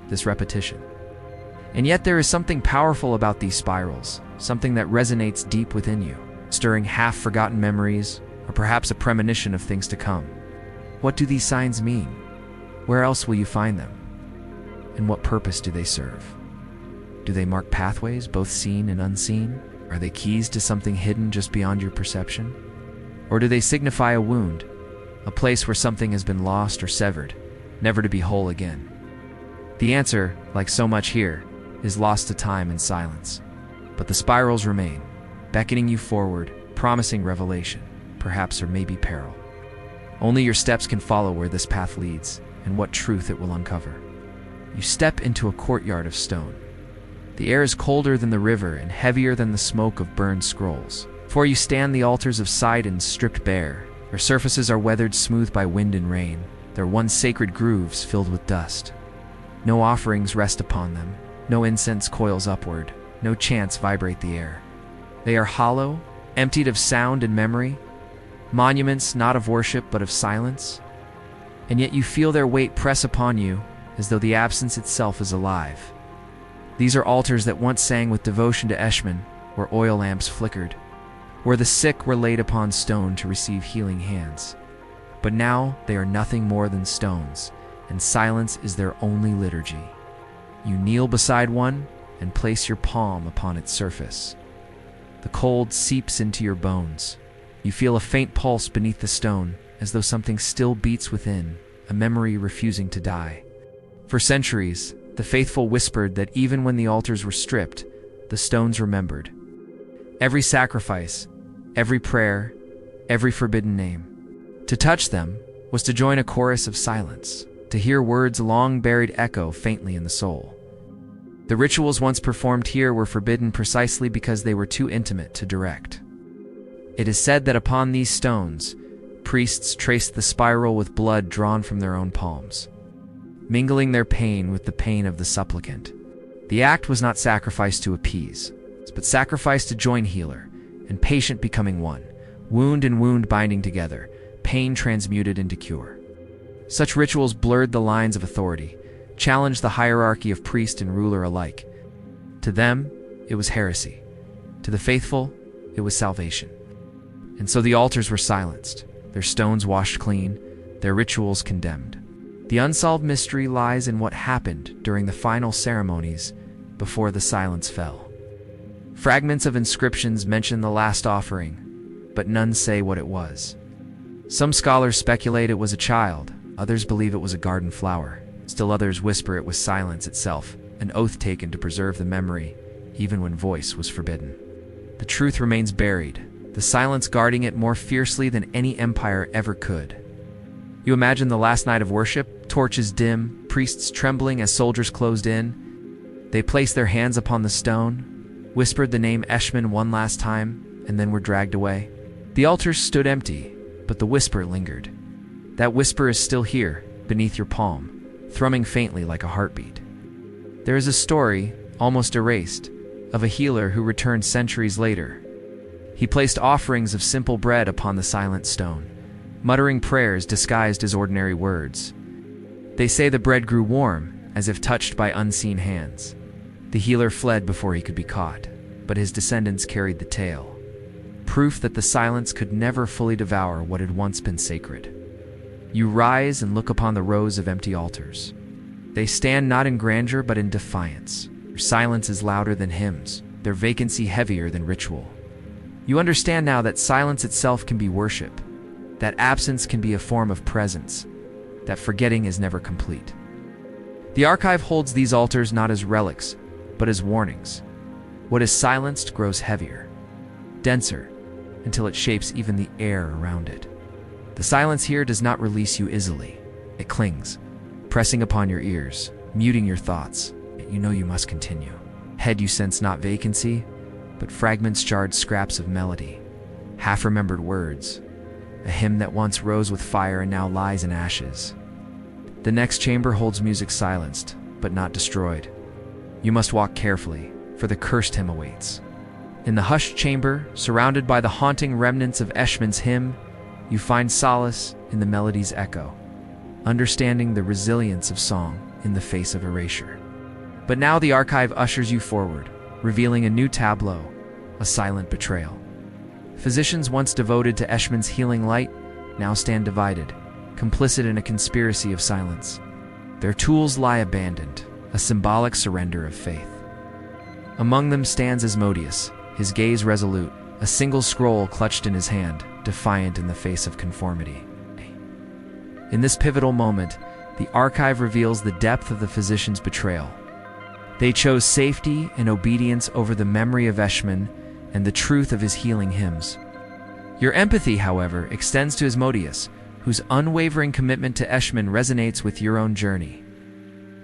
this repetition. And yet there is something powerful about these spirals, something that resonates deep within you, stirring half-forgotten memories, or perhaps a premonition of things to come. What do these signs mean? Where else will you find them? And what purpose do they serve? Do they mark pathways, both seen and unseen? Are they keys to something hidden just beyond your perception? Or do they signify a wound, a place where something has been lost or severed, never to be whole again? The answer, like so much here, is lost to time and silence. But the spirals remain, beckoning you forward, promising revelation, perhaps or maybe peril. Only your steps can follow where this path leads, and what truth it will uncover. You step into a courtyard of stone. The air is colder than the river and heavier than the smoke of burned scrolls. Before you stand the altars of Sidon stripped bare. Their surfaces are weathered smooth by wind and rain, their once sacred grooves filled with dust. No offerings rest upon them, no incense coils upward, no chants vibrate the air. They are hollow, emptied of sound and memory, monuments not of worship but of silence. And yet you feel their weight press upon you as though the absence itself is alive. These are altars that once sang with devotion to Eshmun, where oil lamps flickered, where the sick were laid upon stone to receive healing hands. But now they are nothing more than stones, and silence is their only liturgy. You kneel beside one and place your palm upon its surface. The cold seeps into your bones. You feel a faint pulse beneath the stone, as though something still beats within, a memory refusing to die. For centuries, the faithful whispered that even when the altars were stripped, the stones remembered. Every sacrifice, every prayer, every forbidden name. To touch them was to join a chorus of silence, to hear words long buried echo faintly in the soul. The rituals once performed here were forbidden precisely because they were too intimate to direct. It is said that upon these stones, priests traced the spiral with blood drawn from their own palms, mingling their pain with the pain of the supplicant. The act was not sacrifice to appease, but sacrifice to join healer and patient becoming one, wound and wound binding together, pain transmuted into cure. Such rituals blurred the lines of authority, challenged the hierarchy of priest and ruler alike. To them, it was heresy. To the faithful, it was salvation. And so the altars were silenced, their stones washed clean, their rituals condemned. The unsolved mystery lies in what happened during the final ceremonies before the silence fell. Fragments of inscriptions mention the last offering, but none say what it was. Some scholars speculate it was a child, others believe it was a garden flower. Still others whisper it was silence itself, an oath taken to preserve the memory, even when voice was forbidden. The truth remains buried, the silence guarding it more fiercely than any empire ever could. You imagine the last night of worship, torches dim, priests trembling as soldiers closed in. They placed their hands upon the stone, whispered the name Eshmun one last time, and then were dragged away. The altars stood empty, but the whisper lingered. That whisper is still here, beneath your palm, thrumming faintly like a heartbeat. There is a story, almost erased, of a healer who returned centuries later. He placed offerings of simple bread upon the silent stone, muttering prayers disguised as ordinary words. They say the bread grew warm, as if touched by unseen hands. The healer fled before he could be caught, but his descendants carried the tale. Proof that the silence could never fully devour what had once been sacred. You rise and look upon the rows of empty altars. They stand not in grandeur but in defiance. Their silence is louder than hymns, their vacancy heavier than ritual. You understand now that silence itself can be worship, that absence can be a form of presence, that forgetting is never complete. The archive holds these altars not as relics, but as warnings. What is silenced grows heavier, denser, until it shapes even the air around it. The silence here does not release you easily. It clings, pressing upon your ears, muting your thoughts, yet you know you must continue. Head you sense not vacancy, but fragments jarred scraps of melody, half-remembered words, a hymn that once rose with fire and now lies in ashes. The next chamber holds music silenced, but not destroyed. You must walk carefully, for the cursed hymn awaits. In the hushed chamber, surrounded by the haunting remnants of Eshmun's hymn, you find solace in the melody's echo, understanding the resilience of song in the face of erasure. But now the archive ushers you forward, revealing a new tableau, a silent betrayal. Physicians once devoted to Eshmun's healing light now stand divided, complicit in a conspiracy of silence. Their tools lie abandoned, a symbolic surrender of faith. Among them stands Asclepius, his gaze resolute, a single scroll clutched in his hand, defiant in the face of conformity. In this pivotal moment, the archive reveals the depth of the physician's betrayal. They chose safety and obedience over the memory of Eshmun and the truth of his healing hymns. Your empathy, however, extends to Asclepius, whose unwavering commitment to Eshmun resonates with your own journey.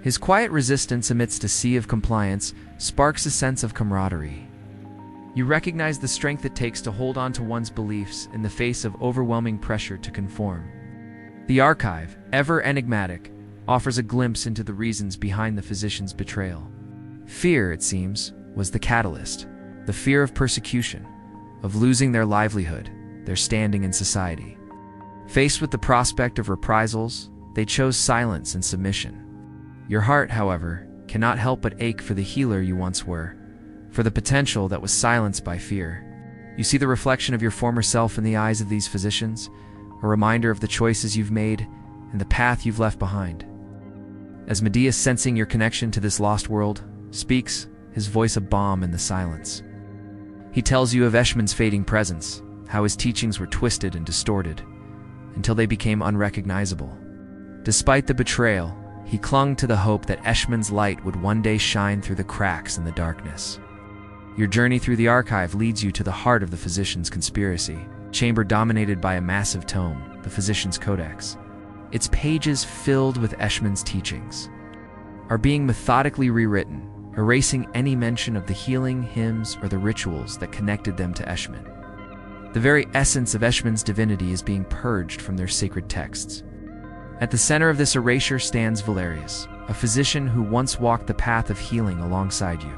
His quiet resistance amidst a sea of compliance sparks a sense of camaraderie. You recognize the strength it takes to hold on to one's beliefs in the face of overwhelming pressure to conform. The archive, ever enigmatic, offers a glimpse into the reasons behind the physician's betrayal. Fear, it seems, was the catalyst. The fear of persecution, of losing their livelihood, their standing in society. Faced with the prospect of reprisals, they chose silence and submission. Your heart, however, cannot help but ache for the healer you once were, for the potential that was silenced by fear. You see the reflection of your former self in the eyes of these physicians, a reminder of the choices you've made and the path you've left behind. Asclepius, sensing your connection to this lost world, speaks, his voice a balm in the silence. He tells you of Eshmun's fading presence, how his teachings were twisted and distorted, until they became unrecognizable. Despite the betrayal, he clung to the hope that Eshmun's light would one day shine through the cracks in the darkness. Your journey through the archive leads you to the heart of the physician's conspiracy, a chamber dominated by a massive tome, the Physician's Codex. Its pages, filled with Eshmun's teachings, are being methodically rewritten, erasing any mention of the healing hymns or the rituals that connected them to Eshmun. The very essence of Eshmun's divinity is being purged from their sacred texts. At the center of this erasure stands Valerius, a physician who once walked the path of healing alongside you.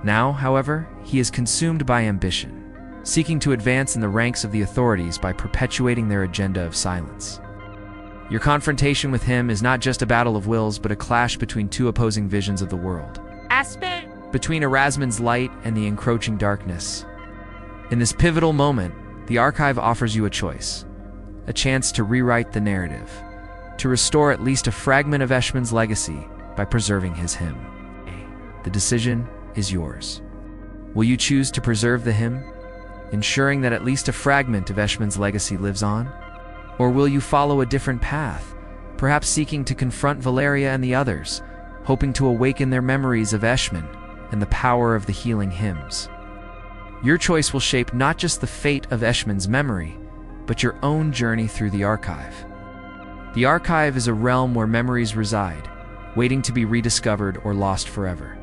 Now, however, he is consumed by ambition, seeking to advance in the ranks of the authorities by perpetuating their agenda of silence. Your confrontation with him is not just a battle of wills, but a clash between two opposing visions of the world. Between Erasmus's light and the encroaching darkness. In this pivotal moment, the archive offers you a choice, a chance to rewrite the narrative, to restore at least a fragment of Eshmun's legacy by preserving his hymn. The decision is yours. Will you choose to preserve the hymn, ensuring that at least a fragment of Eshmun's legacy lives on? Or will you follow a different path, perhaps seeking to confront Valeria and the others, hoping to awaken their memories of Eshmun and the power of the healing hymns? Your choice will shape not just the fate of Eshmun's memory, but your own journey through the archive. The archive is a realm where memories reside, waiting to be rediscovered or lost forever.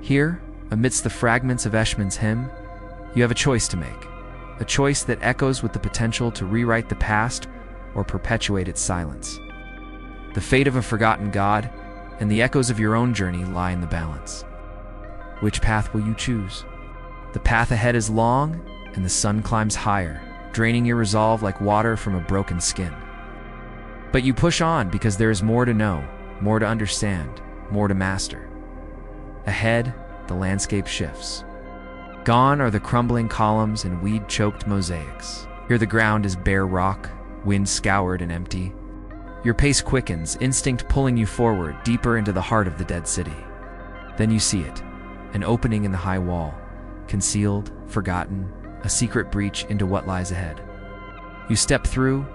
Here, amidst the fragments of Eshmun's hymn, you have a choice to make, a choice that echoes with the potential to rewrite the past or perpetuate its silence. The fate of a forgotten god and the echoes of your own journey lie in the balance. Which path will you choose? The path ahead is long, and the sun climbs higher, draining your resolve like water from a broken skin. But you push on because there is more to know, more to understand, more to master. Ahead, the landscape shifts. Gone are the crumbling columns and weed-choked mosaics. Here the ground is bare rock, wind-scoured and empty. Your pace quickens, instinct pulling you forward, deeper into the heart of the dead city. Then you see it, an opening in the high wall, concealed, forgotten, a secret breach into what lies ahead. You step through,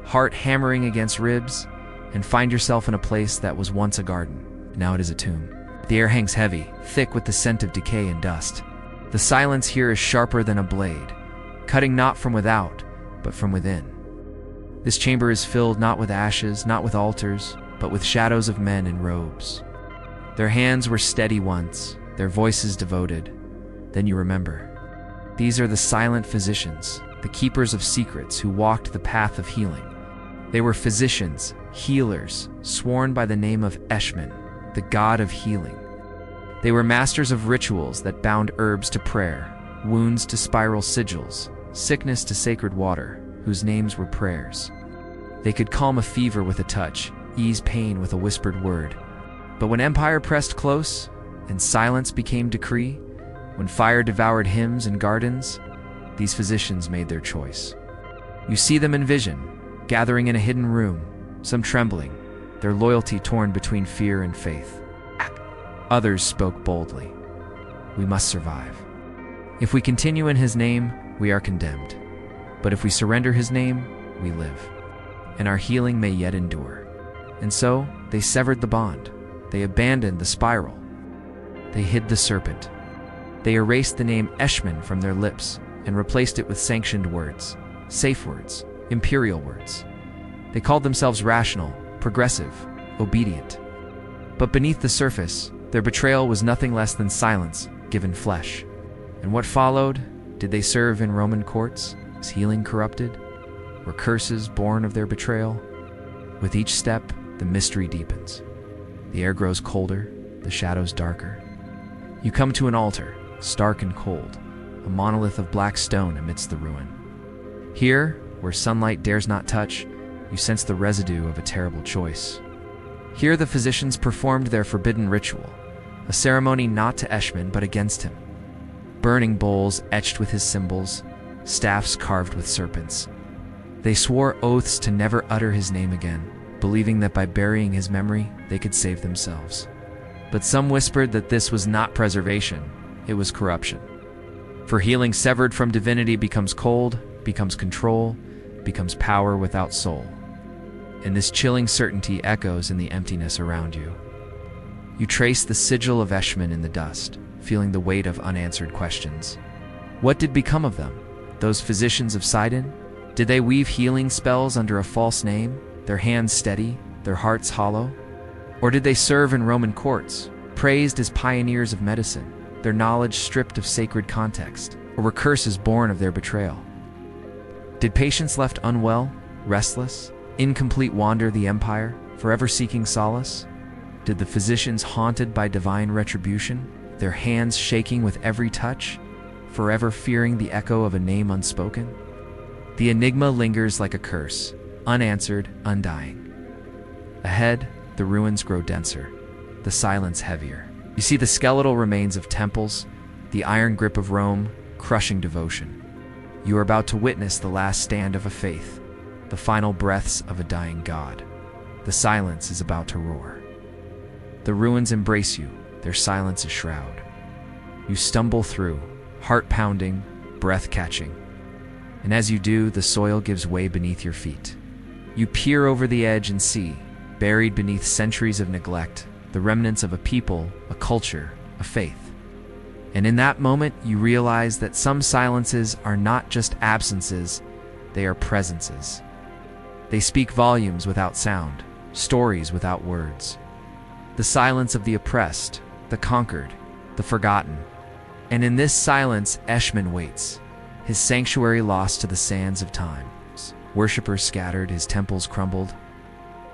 heart hammering against ribs, and find yourself in a place that was once a garden. Now it is a tomb. The air hangs heavy, thick with the scent of decay and dust. The silence here is sharper than a blade, cutting not from without, but from within. This chamber is filled not with ashes, not with altars, but with shadows of men in robes. Their hands were steady once, their voices devoted. Then you remember. These are the silent physicians, the keepers of secrets who walked the path of healing. They were physicians, healers, sworn by the name of Eshmun, the god of healing. They were masters of rituals that bound herbs to prayer, wounds to spiral sigils, sickness to sacred water, whose names were prayers. They could calm a fever with a touch, ease pain with a whispered word. But when empire pressed close, and silence became decree, when fire devoured hymns and gardens, these physicians made their choice. You see them in vision, gathering in a hidden room, some trembling, their loyalty torn between fear and faith. Others spoke boldly. We must survive. If we continue in his name, we are condemned. But if we surrender his name, we live, and our healing may yet endure. And so they severed the bond. They abandoned the spiral. They hid the serpent. They erased the name Eshmun from their lips and replaced it with sanctioned words, safe words, imperial words. They called themselves rational, progressive, obedient. But beneath the surface, their betrayal was nothing less than silence given flesh. And what followed? Did they serve in Roman courts? Was healing corrupted? Were curses born of their betrayal? With each step, the mystery deepens. The air grows colder, the shadows darker. You come to an altar, stark and cold, a monolith of black stone amidst the ruin. Here, where sunlight dares not touch, you sense the residue of a terrible choice. Here the physicians performed their forbidden ritual, a ceremony not to Eshmun but against him. Burning bowls etched with his symbols, staffs carved with serpents. They swore oaths to never utter his name again, believing that by burying his memory, they could save themselves. But some whispered that this was not preservation, it was corruption. For healing severed from divinity becomes cold, becomes control, becomes power without soul. And this chilling certainty echoes in the emptiness around you. You trace the sigil of Eshmun in the dust, feeling the weight of unanswered questions. What did become of them? Those physicians of Sidon? Did they weave healing spells under a false name, their hands steady, their hearts hollow? Or did they serve in Roman courts, praised as pioneers of medicine, their knowledge stripped of sacred context? Or were curses born of their betrayal? Did patients left unwell, restless, incomplete wander the empire, forever seeking solace? Did the physicians haunted by divine retribution, their hands shaking with every touch, forever fearing the echo of a name unspoken? The enigma lingers like a curse, unanswered, undying. Ahead, the ruins grow denser, the silence heavier. You see the skeletal remains of temples, the iron grip of Rome, crushing devotion. You are about to witness the last stand of a faith, the final breaths of a dying god. The silence is about to roar. The ruins embrace you, their silence a shroud. You stumble through, heart pounding, breath catching. And as you do, the soil gives way beneath your feet. You peer over the edge and see, buried beneath centuries of neglect, the remnants of a people, a culture, a faith. And in that moment, you realize that some silences are not just absences, they are presences. They speak volumes without sound, stories without words. The silence of the oppressed, the conquered, the forgotten. And in this silence, Eshmun waits, his sanctuary lost to the sands of time. Worshippers scattered, his temples crumbled.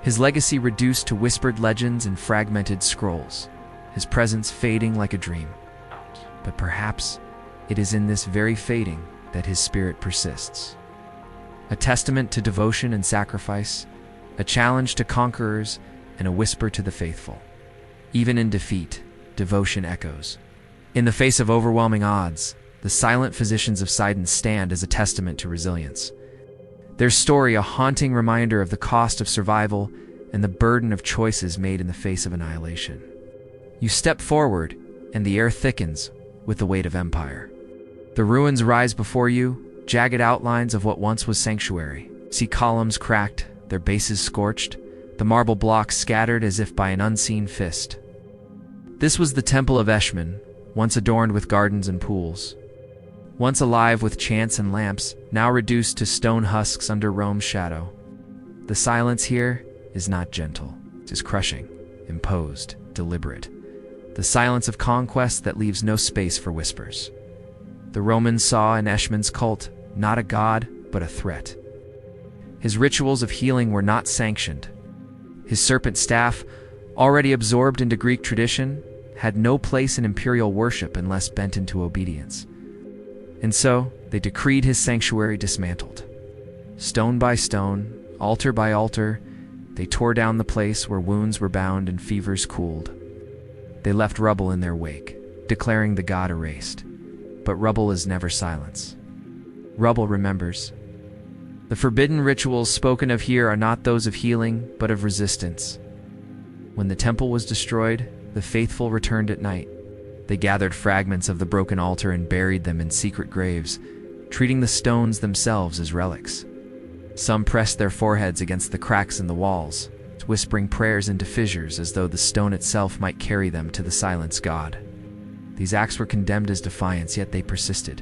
His legacy reduced to whispered legends and fragmented scrolls, his presence fading like a dream. But perhaps it is in this very fading that his spirit persists. A testament to devotion and sacrifice, a challenge to conquerors, and a whisper to the faithful. Even in defeat, devotion echoes. In the face of overwhelming odds, the silent physicians of Sidon stand as a testament to resilience. Their story a haunting reminder of the cost of survival and the burden of choices made in the face of annihilation. You step forward, and the air thickens with the weight of empire. The ruins rise before you, jagged outlines of what once was sanctuary. See columns cracked, their bases scorched, the marble blocks scattered as if by an unseen fist. This was the temple of Eshmun, once adorned with gardens and pools. Once alive with chants and lamps, now reduced to stone husks under Rome's shadow. The silence here is not gentle. It is crushing, imposed, deliberate. The silence of conquest that leaves no space for whispers. The Romans saw in Eshmun's cult not a god, but a threat. His rituals of healing were not sanctioned. His serpent staff, already absorbed into Greek tradition, had no place in imperial worship unless bent into obedience. And so, they decreed his sanctuary dismantled. Stone by stone, altar by altar, they tore down the place where wounds were bound and fevers cooled. They left rubble in their wake, declaring the god erased. But rubble is never silence. Rubble remembers. The forbidden rituals spoken of here are not those of healing, but of resistance. When the temple was destroyed, the faithful returned at night. They gathered fragments of the broken altar and buried them in secret graves, treating the stones themselves as relics. Some pressed their foreheads against the cracks in the walls, whispering prayers into fissures as though the stone itself might carry them to the silenced god. These acts were condemned as defiance, yet they persisted.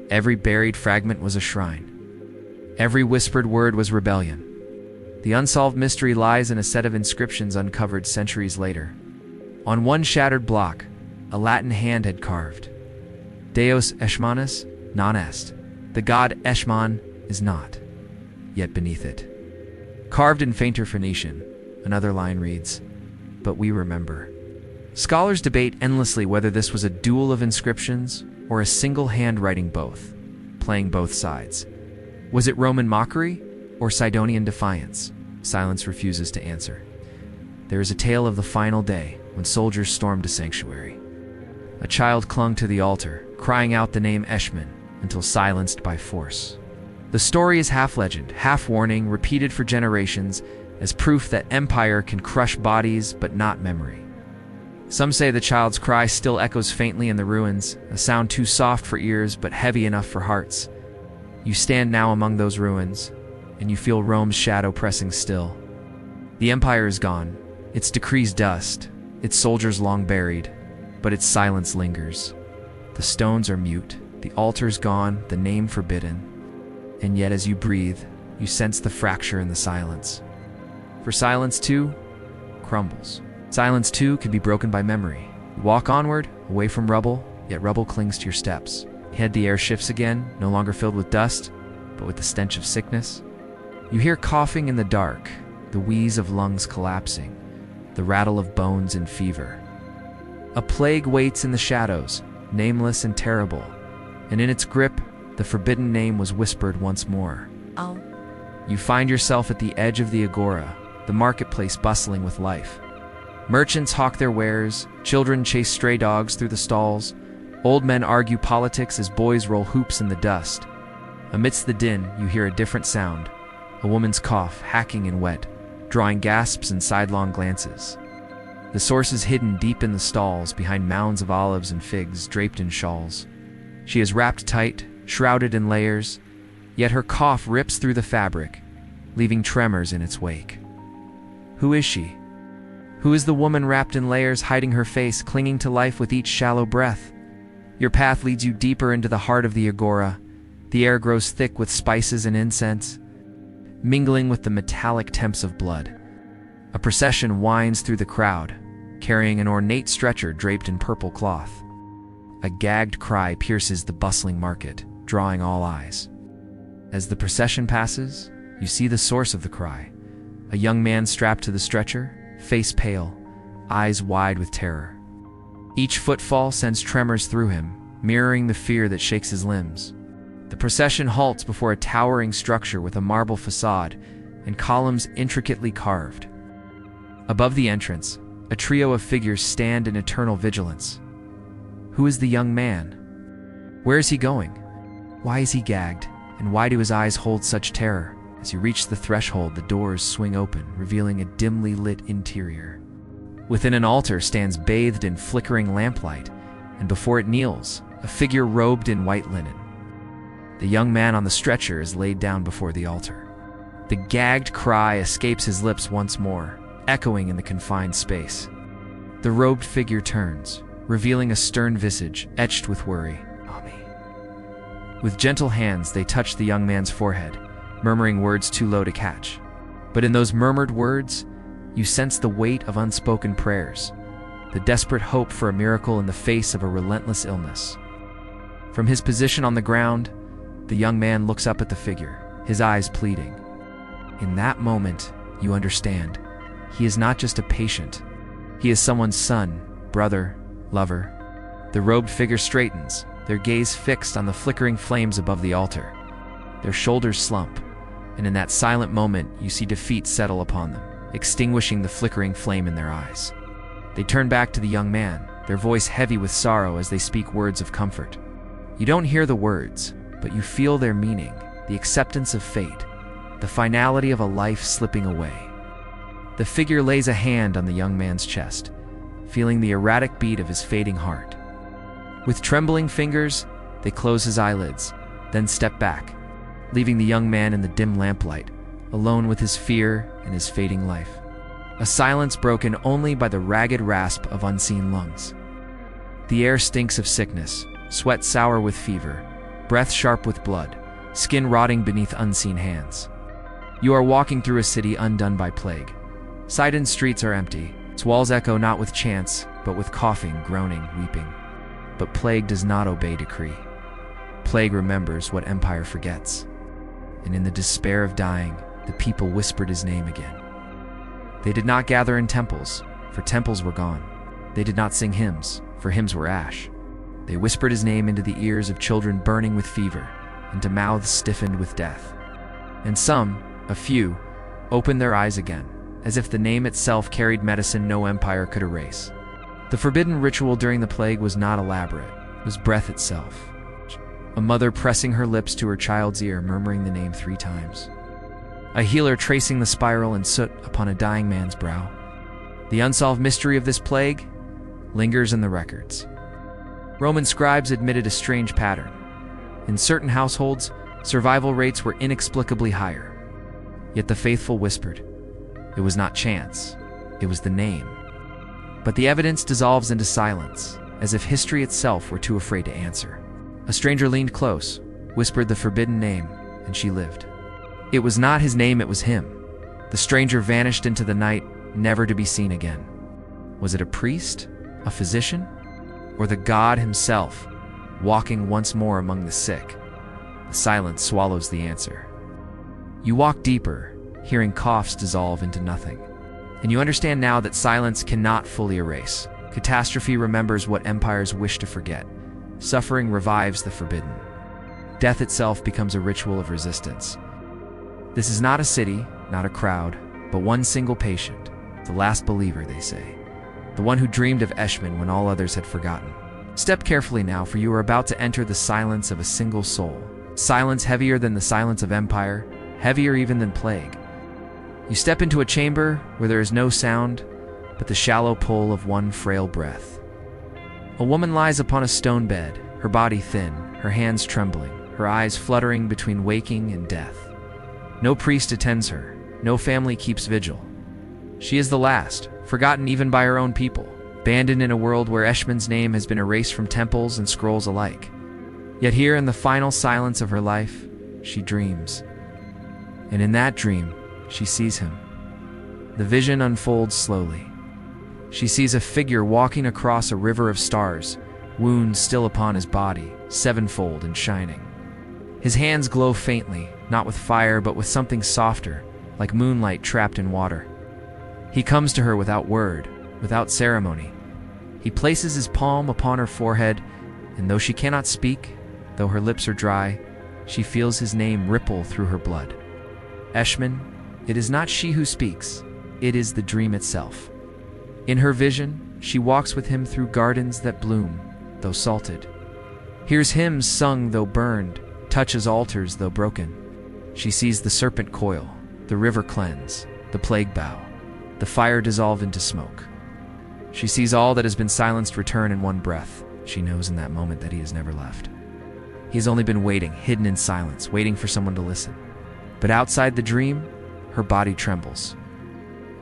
Every buried fragment was a shrine. Every whispered word was rebellion. The unsolved mystery lies in a set of inscriptions uncovered centuries later. On one shattered block, a Latin hand had carved, Deus Eshmanus non est. The god Eshmun is not. Yet beneath it, carved in fainter Phoenician, another line reads, "But we remember." Scholars debate endlessly whether this was a duel of inscriptions or a single hand writing both, playing both sides. Was it Roman mockery or Sidonian defiance? Silence refuses to answer. There is a tale of the final day when soldiers stormed a sanctuary. A child clung to the altar, crying out the name Eshmun until silenced by force. The story is half legend, half warning, repeated for generations as proof that empire can crush bodies but not memory. Some say the child's cry still echoes faintly in the ruins, a sound too soft for ears but heavy enough for hearts. You stand now among those ruins, and you feel Rome's shadow pressing still. The empire is gone, its decrees dust, its soldiers long buried, but its silence lingers. The stones are mute, the altar's gone, the name forbidden. And yet as you breathe, you sense the fracture in the silence. For silence too crumbles. Silence too can be broken by memory. You walk onward, away from rubble, yet rubble clings to your steps. Ahead the air shifts again, no longer filled with dust, but with the stench of sickness. You hear coughing in the dark, the wheeze of lungs collapsing, the rattle of bones in fever. A plague waits in the shadows, nameless and terrible, and in its grip, the forbidden name was whispered once more. Oh. You find yourself at the edge of the agora, the marketplace bustling with life. Merchants hawk their wares, children chase stray dogs through the stalls, old men argue politics as boys roll hoops in the dust. Amidst the din, you hear a different sound, a woman's cough, hacking and wet, drawing gasps and sidelong glances. The source is hidden deep in the stalls, behind mounds of olives and figs draped in shawls. She is wrapped tight, shrouded in layers, yet her cough rips through the fabric, leaving tremors in its wake. Who is she? Who is the woman wrapped in layers, hiding her face, clinging to life with each shallow breath? Your path leads you deeper into the heart of the agora. The air grows thick with spices and incense, mingling with the metallic temps of blood. A procession winds through the crowd, carrying an ornate stretcher draped in purple cloth. A gagged cry pierces the bustling market, drawing all eyes. As the procession passes, you see the source of the cry. A young man strapped to the stretcher, face pale, eyes wide with terror. Each footfall sends tremors through him, mirroring the fear that shakes his limbs. The procession halts before a towering structure with a marble facade and columns intricately carved. Above the entrance, a trio of figures stand in eternal vigilance. Who is the young man? Where is he going? Why is he gagged? And why do his eyes hold such terror? As you reach the threshold, the doors swing open, revealing a dimly lit interior. Within an altar stands bathed in flickering lamplight, and before it kneels, a figure robed in white linen. The young man on the stretcher is laid down before the altar. The gagged cry escapes his lips once more, echoing in the confined space. The robed figure turns, revealing a stern visage etched with worry. Mommy. With gentle hands, they touch the young man's forehead, murmuring words too low to catch. But in those murmured words, you sense the weight of unspoken prayers, the desperate hope for a miracle in the face of a relentless illness. From his position on the ground, the young man looks up at the figure, his eyes pleading. In that moment, you understand. He is not just a patient. He is someone's son, brother, lover. The robed figure straightens, their gaze fixed on the flickering flames above the altar. Their shoulders slump, and in that silent moment, you see defeat settle upon them, extinguishing the flickering flame in their eyes. They turn back to the young man, their voice heavy with sorrow as they speak words of comfort. You don't hear the words, but you feel their meaning, the acceptance of fate, the finality of a life slipping away. The figure lays a hand on the young man's chest, feeling the erratic beat of his fading heart. With trembling fingers, they close his eyelids, then step back, leaving the young man in the dim lamplight, alone with his fear and his fading life. A silence broken only by the ragged rasp of unseen lungs. The air stinks of sickness, sweat sour with fever, breath sharp with blood, skin rotting beneath unseen hands. You are walking through a city undone by plague. Sidon's streets are empty, its walls echo not with chants, but with coughing, groaning, weeping. But plague does not obey decree. Plague remembers what empire forgets. And in the despair of dying, the people whispered his name again. They did not gather in temples, for temples were gone. They did not sing hymns, for hymns were ash. They whispered his name into the ears of children burning with fever, into mouths stiffened with death. And some, a few, opened their eyes again, as if the name itself carried medicine no empire could erase. The forbidden ritual during the plague was not elaborate, it was breath itself. A mother pressing her lips to her child's ear, murmuring the name 3 times. A healer tracing the spiral and soot upon a dying man's brow. The unsolved mystery of this plague lingers in the records. Roman scribes admitted a strange pattern. In certain households, survival rates were inexplicably higher. Yet the faithful whispered, it was not chance, it was the name. But the evidence dissolves into silence, as if history itself were too afraid to answer. A stranger leaned close, whispered the forbidden name, and she lived. It was not his name, it was him. The stranger vanished into the night, never to be seen again. Was it a priest, a physician, or the god himself, walking once more among the sick? The silence swallows the answer. You walk deeper, hearing coughs dissolve into nothing. And you understand now that silence cannot fully erase. Catastrophe remembers what empires wish to forget. Suffering revives the forbidden. Death itself becomes a ritual of resistance. This is not a city, not a crowd, but one single patient, the last believer, they say. The one who dreamed of Eshmun when all others had forgotten. Step carefully now, for you are about to enter the silence of a single soul. Silence heavier than the silence of empire, heavier even than plague. You step into a chamber where there is no sound, but the shallow pull of one frail breath. A woman lies upon a stone bed, her body thin, her hands trembling, her eyes fluttering between waking and death. No priest attends her, no family keeps vigil. She is the last, forgotten even by her own people, abandoned in a world where Eshmun's name has been erased from temples and scrolls alike. Yet here in the final silence of her life, she dreams. And in that dream, she sees him. The vision unfolds slowly. She sees a figure walking across a river of stars, wounds still upon his body, sevenfold and shining. His hands glow faintly, not with fire but with something softer, like moonlight trapped in water. He comes to her without word, without ceremony. He places his palm upon her forehead, and though she cannot speak, though her lips are dry, she feels his name ripple through her blood. Eshmun, it is not she who speaks, it is the dream itself. In her vision, she walks with him through gardens that bloom, though salted. Hears hymns sung though burned, touches altars though broken. She sees the serpent coil, the river cleanse, the plague bow, the fire dissolve into smoke. She sees all that has been silenced return in one breath. She knows in that moment that he has never left. He has only been waiting, hidden in silence, waiting for someone to listen. But outside the dream, her body trembles.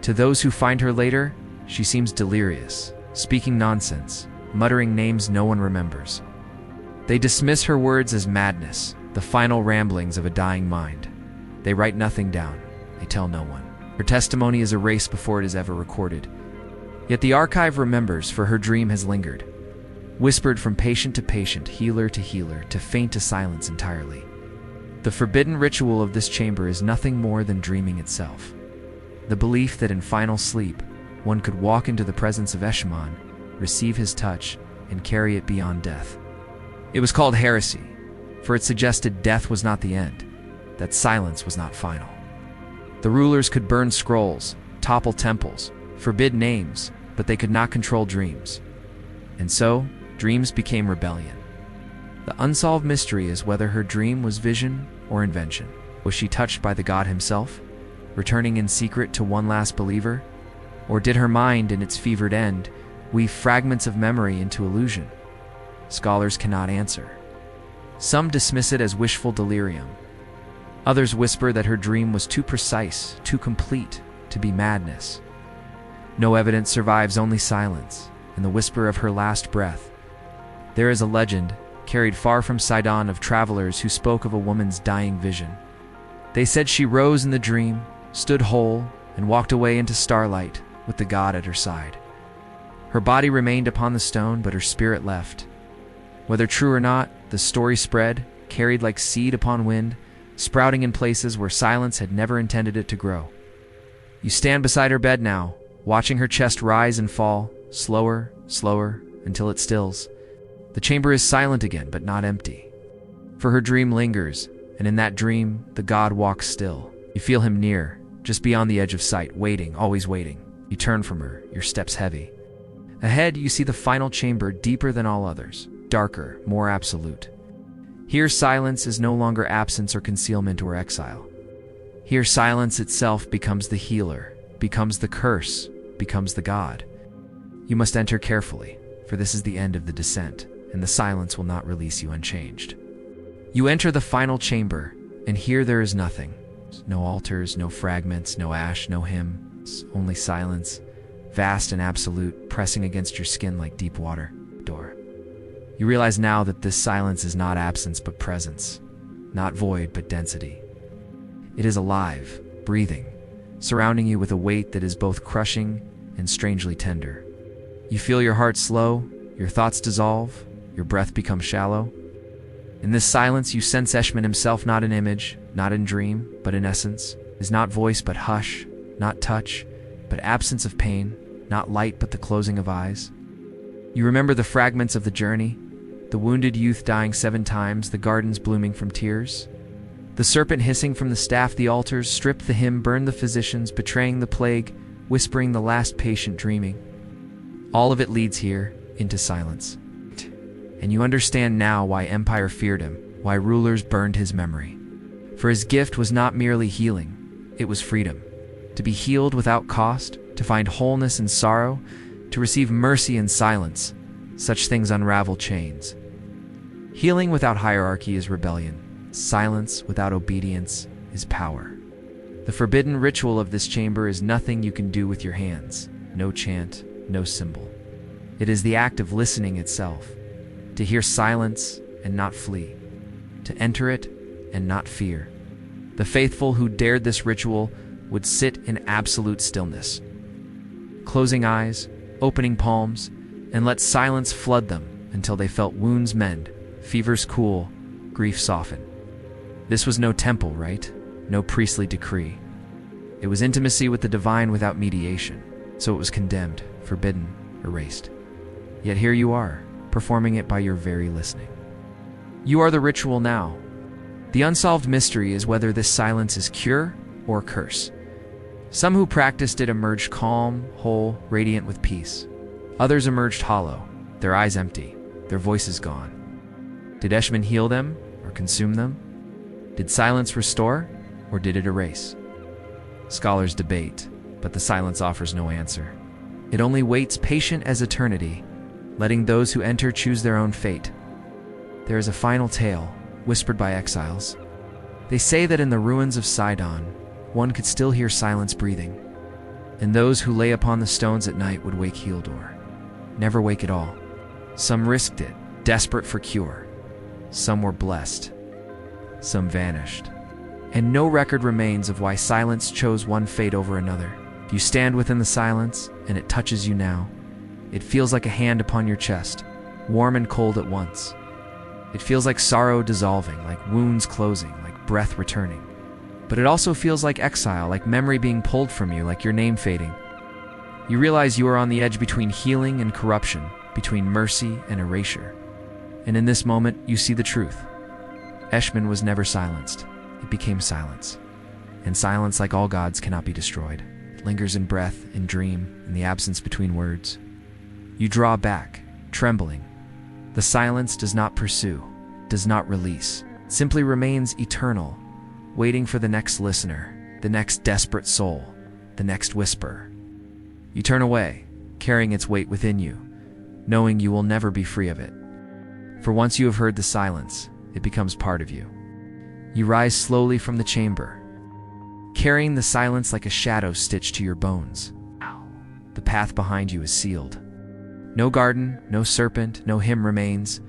To those who find her later, she seems delirious, speaking nonsense, muttering names no one remembers. They dismiss her words as madness, the final ramblings of a dying mind. They write nothing down. They tell no one. Her testimony is erased before it is ever recorded. Yet the archive remembers, for her dream has lingered, whispered from patient to patient, healer to healer, to faint to silence entirely. The forbidden ritual of this chamber is nothing more than dreaming itself. The belief that in final sleep, one could walk into the presence of Eshmun, receive his touch, and carry it beyond death. It was called heresy, for it suggested death was not the end, that silence was not final. The rulers could burn scrolls, topple temples, forbid names, but they could not control dreams. And so, dreams became rebellion. The unsolved mystery is whether her dream was vision or invention. Was she touched by the god himself, returning in secret to one last believer? Or did her mind, in its fevered end, weave fragments of memory into illusion? scholars cannot answer. Some dismiss it as wishful delirium. Others whisper that her dream was too precise, too complete, to be madness. No evidence survives, only silence, and the whisper of her last breath. There is a legend, carried far from Sidon, of travelers who spoke of a woman's dying vision. They said she rose in the dream, stood whole, and walked away into starlight with the god at her side. Her body remained upon the stone, but her spirit left. Whether true or not, the story spread, carried like seed upon wind, sprouting in places where silence had never intended it to grow. You stand beside her bed now, watching her chest rise and fall, slower, slower, until it stills. The chamber is silent again, but not empty. For her dream lingers, and in that dream, the god walks still. You feel him near, just beyond the edge of sight, waiting, always waiting. You turn from her, your steps heavy. Ahead, you see the final chamber, deeper than all others, darker, more absolute. Here, silence is no longer absence or concealment or exile. Here, silence itself becomes the healer, becomes the curse, becomes the god. You must enter carefully, for this is the end of the descent, and the silence will not release you unchanged. You enter the final chamber, and here there is nothing. No altars, no fragments, no ash, no hymns, only silence, vast and absolute, pressing against your skin like deep water. Door. You realize now that this silence is not absence but presence, not void but density. It is alive, breathing, surrounding you with a weight that is both crushing and strangely tender. You feel your heart slow, your thoughts dissolve, your breath becomes shallow. In this silence you sense Eshmun himself, not in image, not in dream, but in essence, is not voice but hush, not touch, but absence of pain, not light but the closing of eyes. You remember the fragments of the journey, the wounded youth dying 7 times, the gardens blooming from tears. The serpent hissing from the staff, the altars, stripped the hymn, burned the physicians, betraying the plague, whispering the last patient dreaming. All of it leads here, into silence. And you understand now why empire feared him, why rulers burned his memory. For his gift was not merely healing, it was freedom. To be healed without cost, to find wholeness in sorrow, to receive mercy in silence. Such things unravel chains. Healing without hierarchy is rebellion. Silence without obedience is power. The forbidden ritual of this chamber is nothing you can do with your hands. No chant, no symbol. It is the act of listening itself. To hear silence and not flee. To enter it and not fear. The faithful who dared this ritual would sit in absolute stillness, closing eyes, opening palms, and let silence flood them until they felt wounds mend, fevers cool, grief soften. This was no temple, right? No priestly decree. It was intimacy with the divine without mediation, so it was condemned, forbidden, erased. Yet here you are, performing it by your very listening. You are the ritual now. The unsolved mystery is whether this silence is cure or curse. Some who practiced it emerged calm, whole, radiant with peace. Others emerged hollow, their eyes empty, their voices gone. Did Eshmun heal them or consume them? Did silence restore or did it erase? Scholars debate, but the silence offers no answer. It only waits, patient as eternity, letting those who enter choose their own fate. There is a final tale, whispered by exiles. They say that in the ruins of Sidon, one could still hear silence breathing, and those who lay upon the stones at night would wake healed or never wake at all. Some risked it, desperate for cure. Some were blessed. Some vanished. And no record remains of why silence chose one fate over another. If you stand within the silence, and it touches you now, it feels like a hand upon your chest, warm and cold at once. It feels like sorrow dissolving, like wounds closing, like breath returning. But it also feels like exile, like memory being pulled from you, like your name fading. You realize you are on the edge between healing and corruption, between mercy and erasure. And in this moment, you see the truth. Eshmun was never silenced. It became silence. And silence, like all gods, cannot be destroyed. It lingers in breath, in dream, in the absence between words. You draw back, trembling. The silence does not pursue, does not release, simply remains eternal, waiting for the next listener, the next desperate soul, the next whisper. You turn away, carrying its weight within you, knowing you will never be free of it. For once you have heard the silence, it becomes part of you. You rise slowly from the chamber, carrying the silence like a shadow stitched to your bones. The path behind you is sealed. No garden, no serpent, no hymn remains,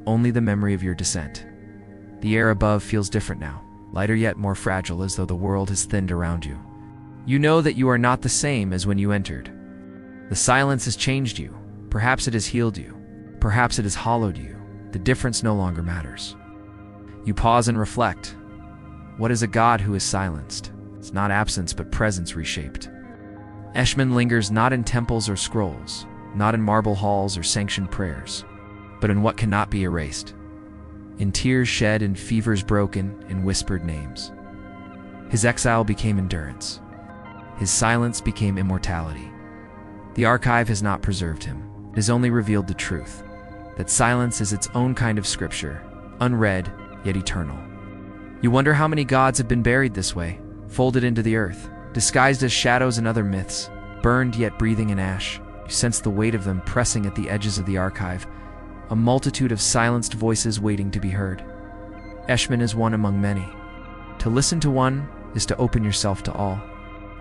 only the memory of your descent. The air above feels different now, lighter yet more fragile, as though the world has thinned around you. You know that you are not the same as when you entered. The silence has changed you. Perhaps it has healed you. Perhaps it has hollowed you. The difference no longer matters. You pause and reflect. What is a God who is silenced? It's not absence, but presence reshaped. Eshmun lingers not in temples or scrolls, not in marble halls or sanctioned prayers, but in what cannot be erased. In tears shed, in fevers broken, in whispered names. His exile became endurance. His silence became immortality. The archive has not preserved him. It has only revealed the truth, that silence is its own kind of scripture, unread, yet eternal. You wonder how many gods have been buried this way, folded into the earth, disguised as shadows and other myths, burned yet breathing in ash. You sense the weight of them pressing at the edges of the archive, a multitude of silenced voices waiting to be heard. Eshmun is one among many. To listen to one is to open yourself to all.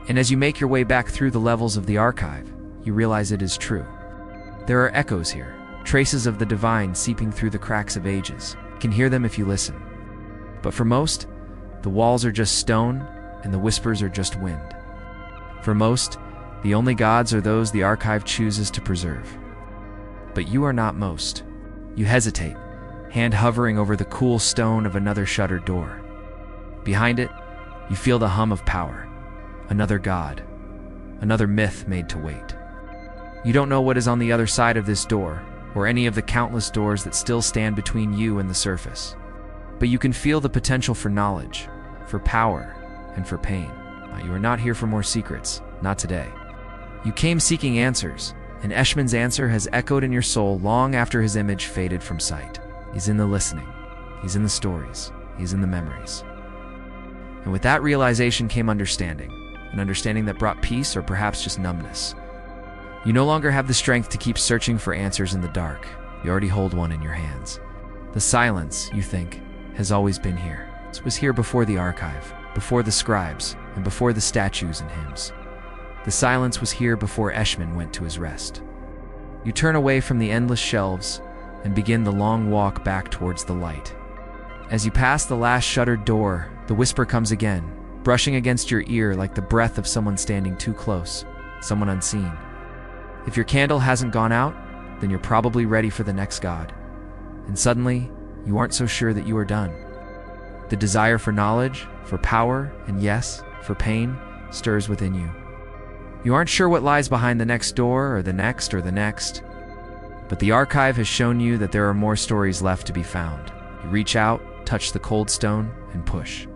And as you make your way back through the levels of the archive, you realize it is true. There are echoes here, traces of the divine seeping through the cracks of ages. You can hear them if you listen. But for most, the walls are just stone and the whispers are just wind. For most, the only gods are those the archive chooses to preserve. But you are not most. You hesitate, hand hovering over the cool stone of another shuttered door. Behind it, you feel the hum of power. Another god, another myth made to wait. You don't know what is on the other side of this door, or any of the countless doors that still stand between you and the surface. But you can feel the potential for knowledge, for power, and for pain. You are not here for more secrets, not today. You came seeking answers, and Eshmun's answer has echoed in your soul long after his image faded from sight. He's in the listening, he's in the stories, he's in the memories. And with that realization came understanding, an understanding that brought peace or perhaps just numbness. You no longer have the strength to keep searching for answers in the dark. You already hold one in your hands. The silence, you think, has always been here. It was here before the archive, before the scribes, and before the statues and hymns. The silence was here before Eshmun went to his rest. You turn away from the endless shelves and begin the long walk back towards the light. As you pass the last shuttered door, the whisper comes again, brushing against your ear like the breath of someone standing too close, someone unseen. If your candle hasn't gone out, then you're probably ready for the next god. And suddenly, you aren't so sure that you are done. The desire for knowledge, for power, and yes, for pain, stirs within you. You aren't sure what lies behind the next door, or the next, or the next. But the archive has shown you that there are more stories left to be found. You reach out, touch the cold stone, and push.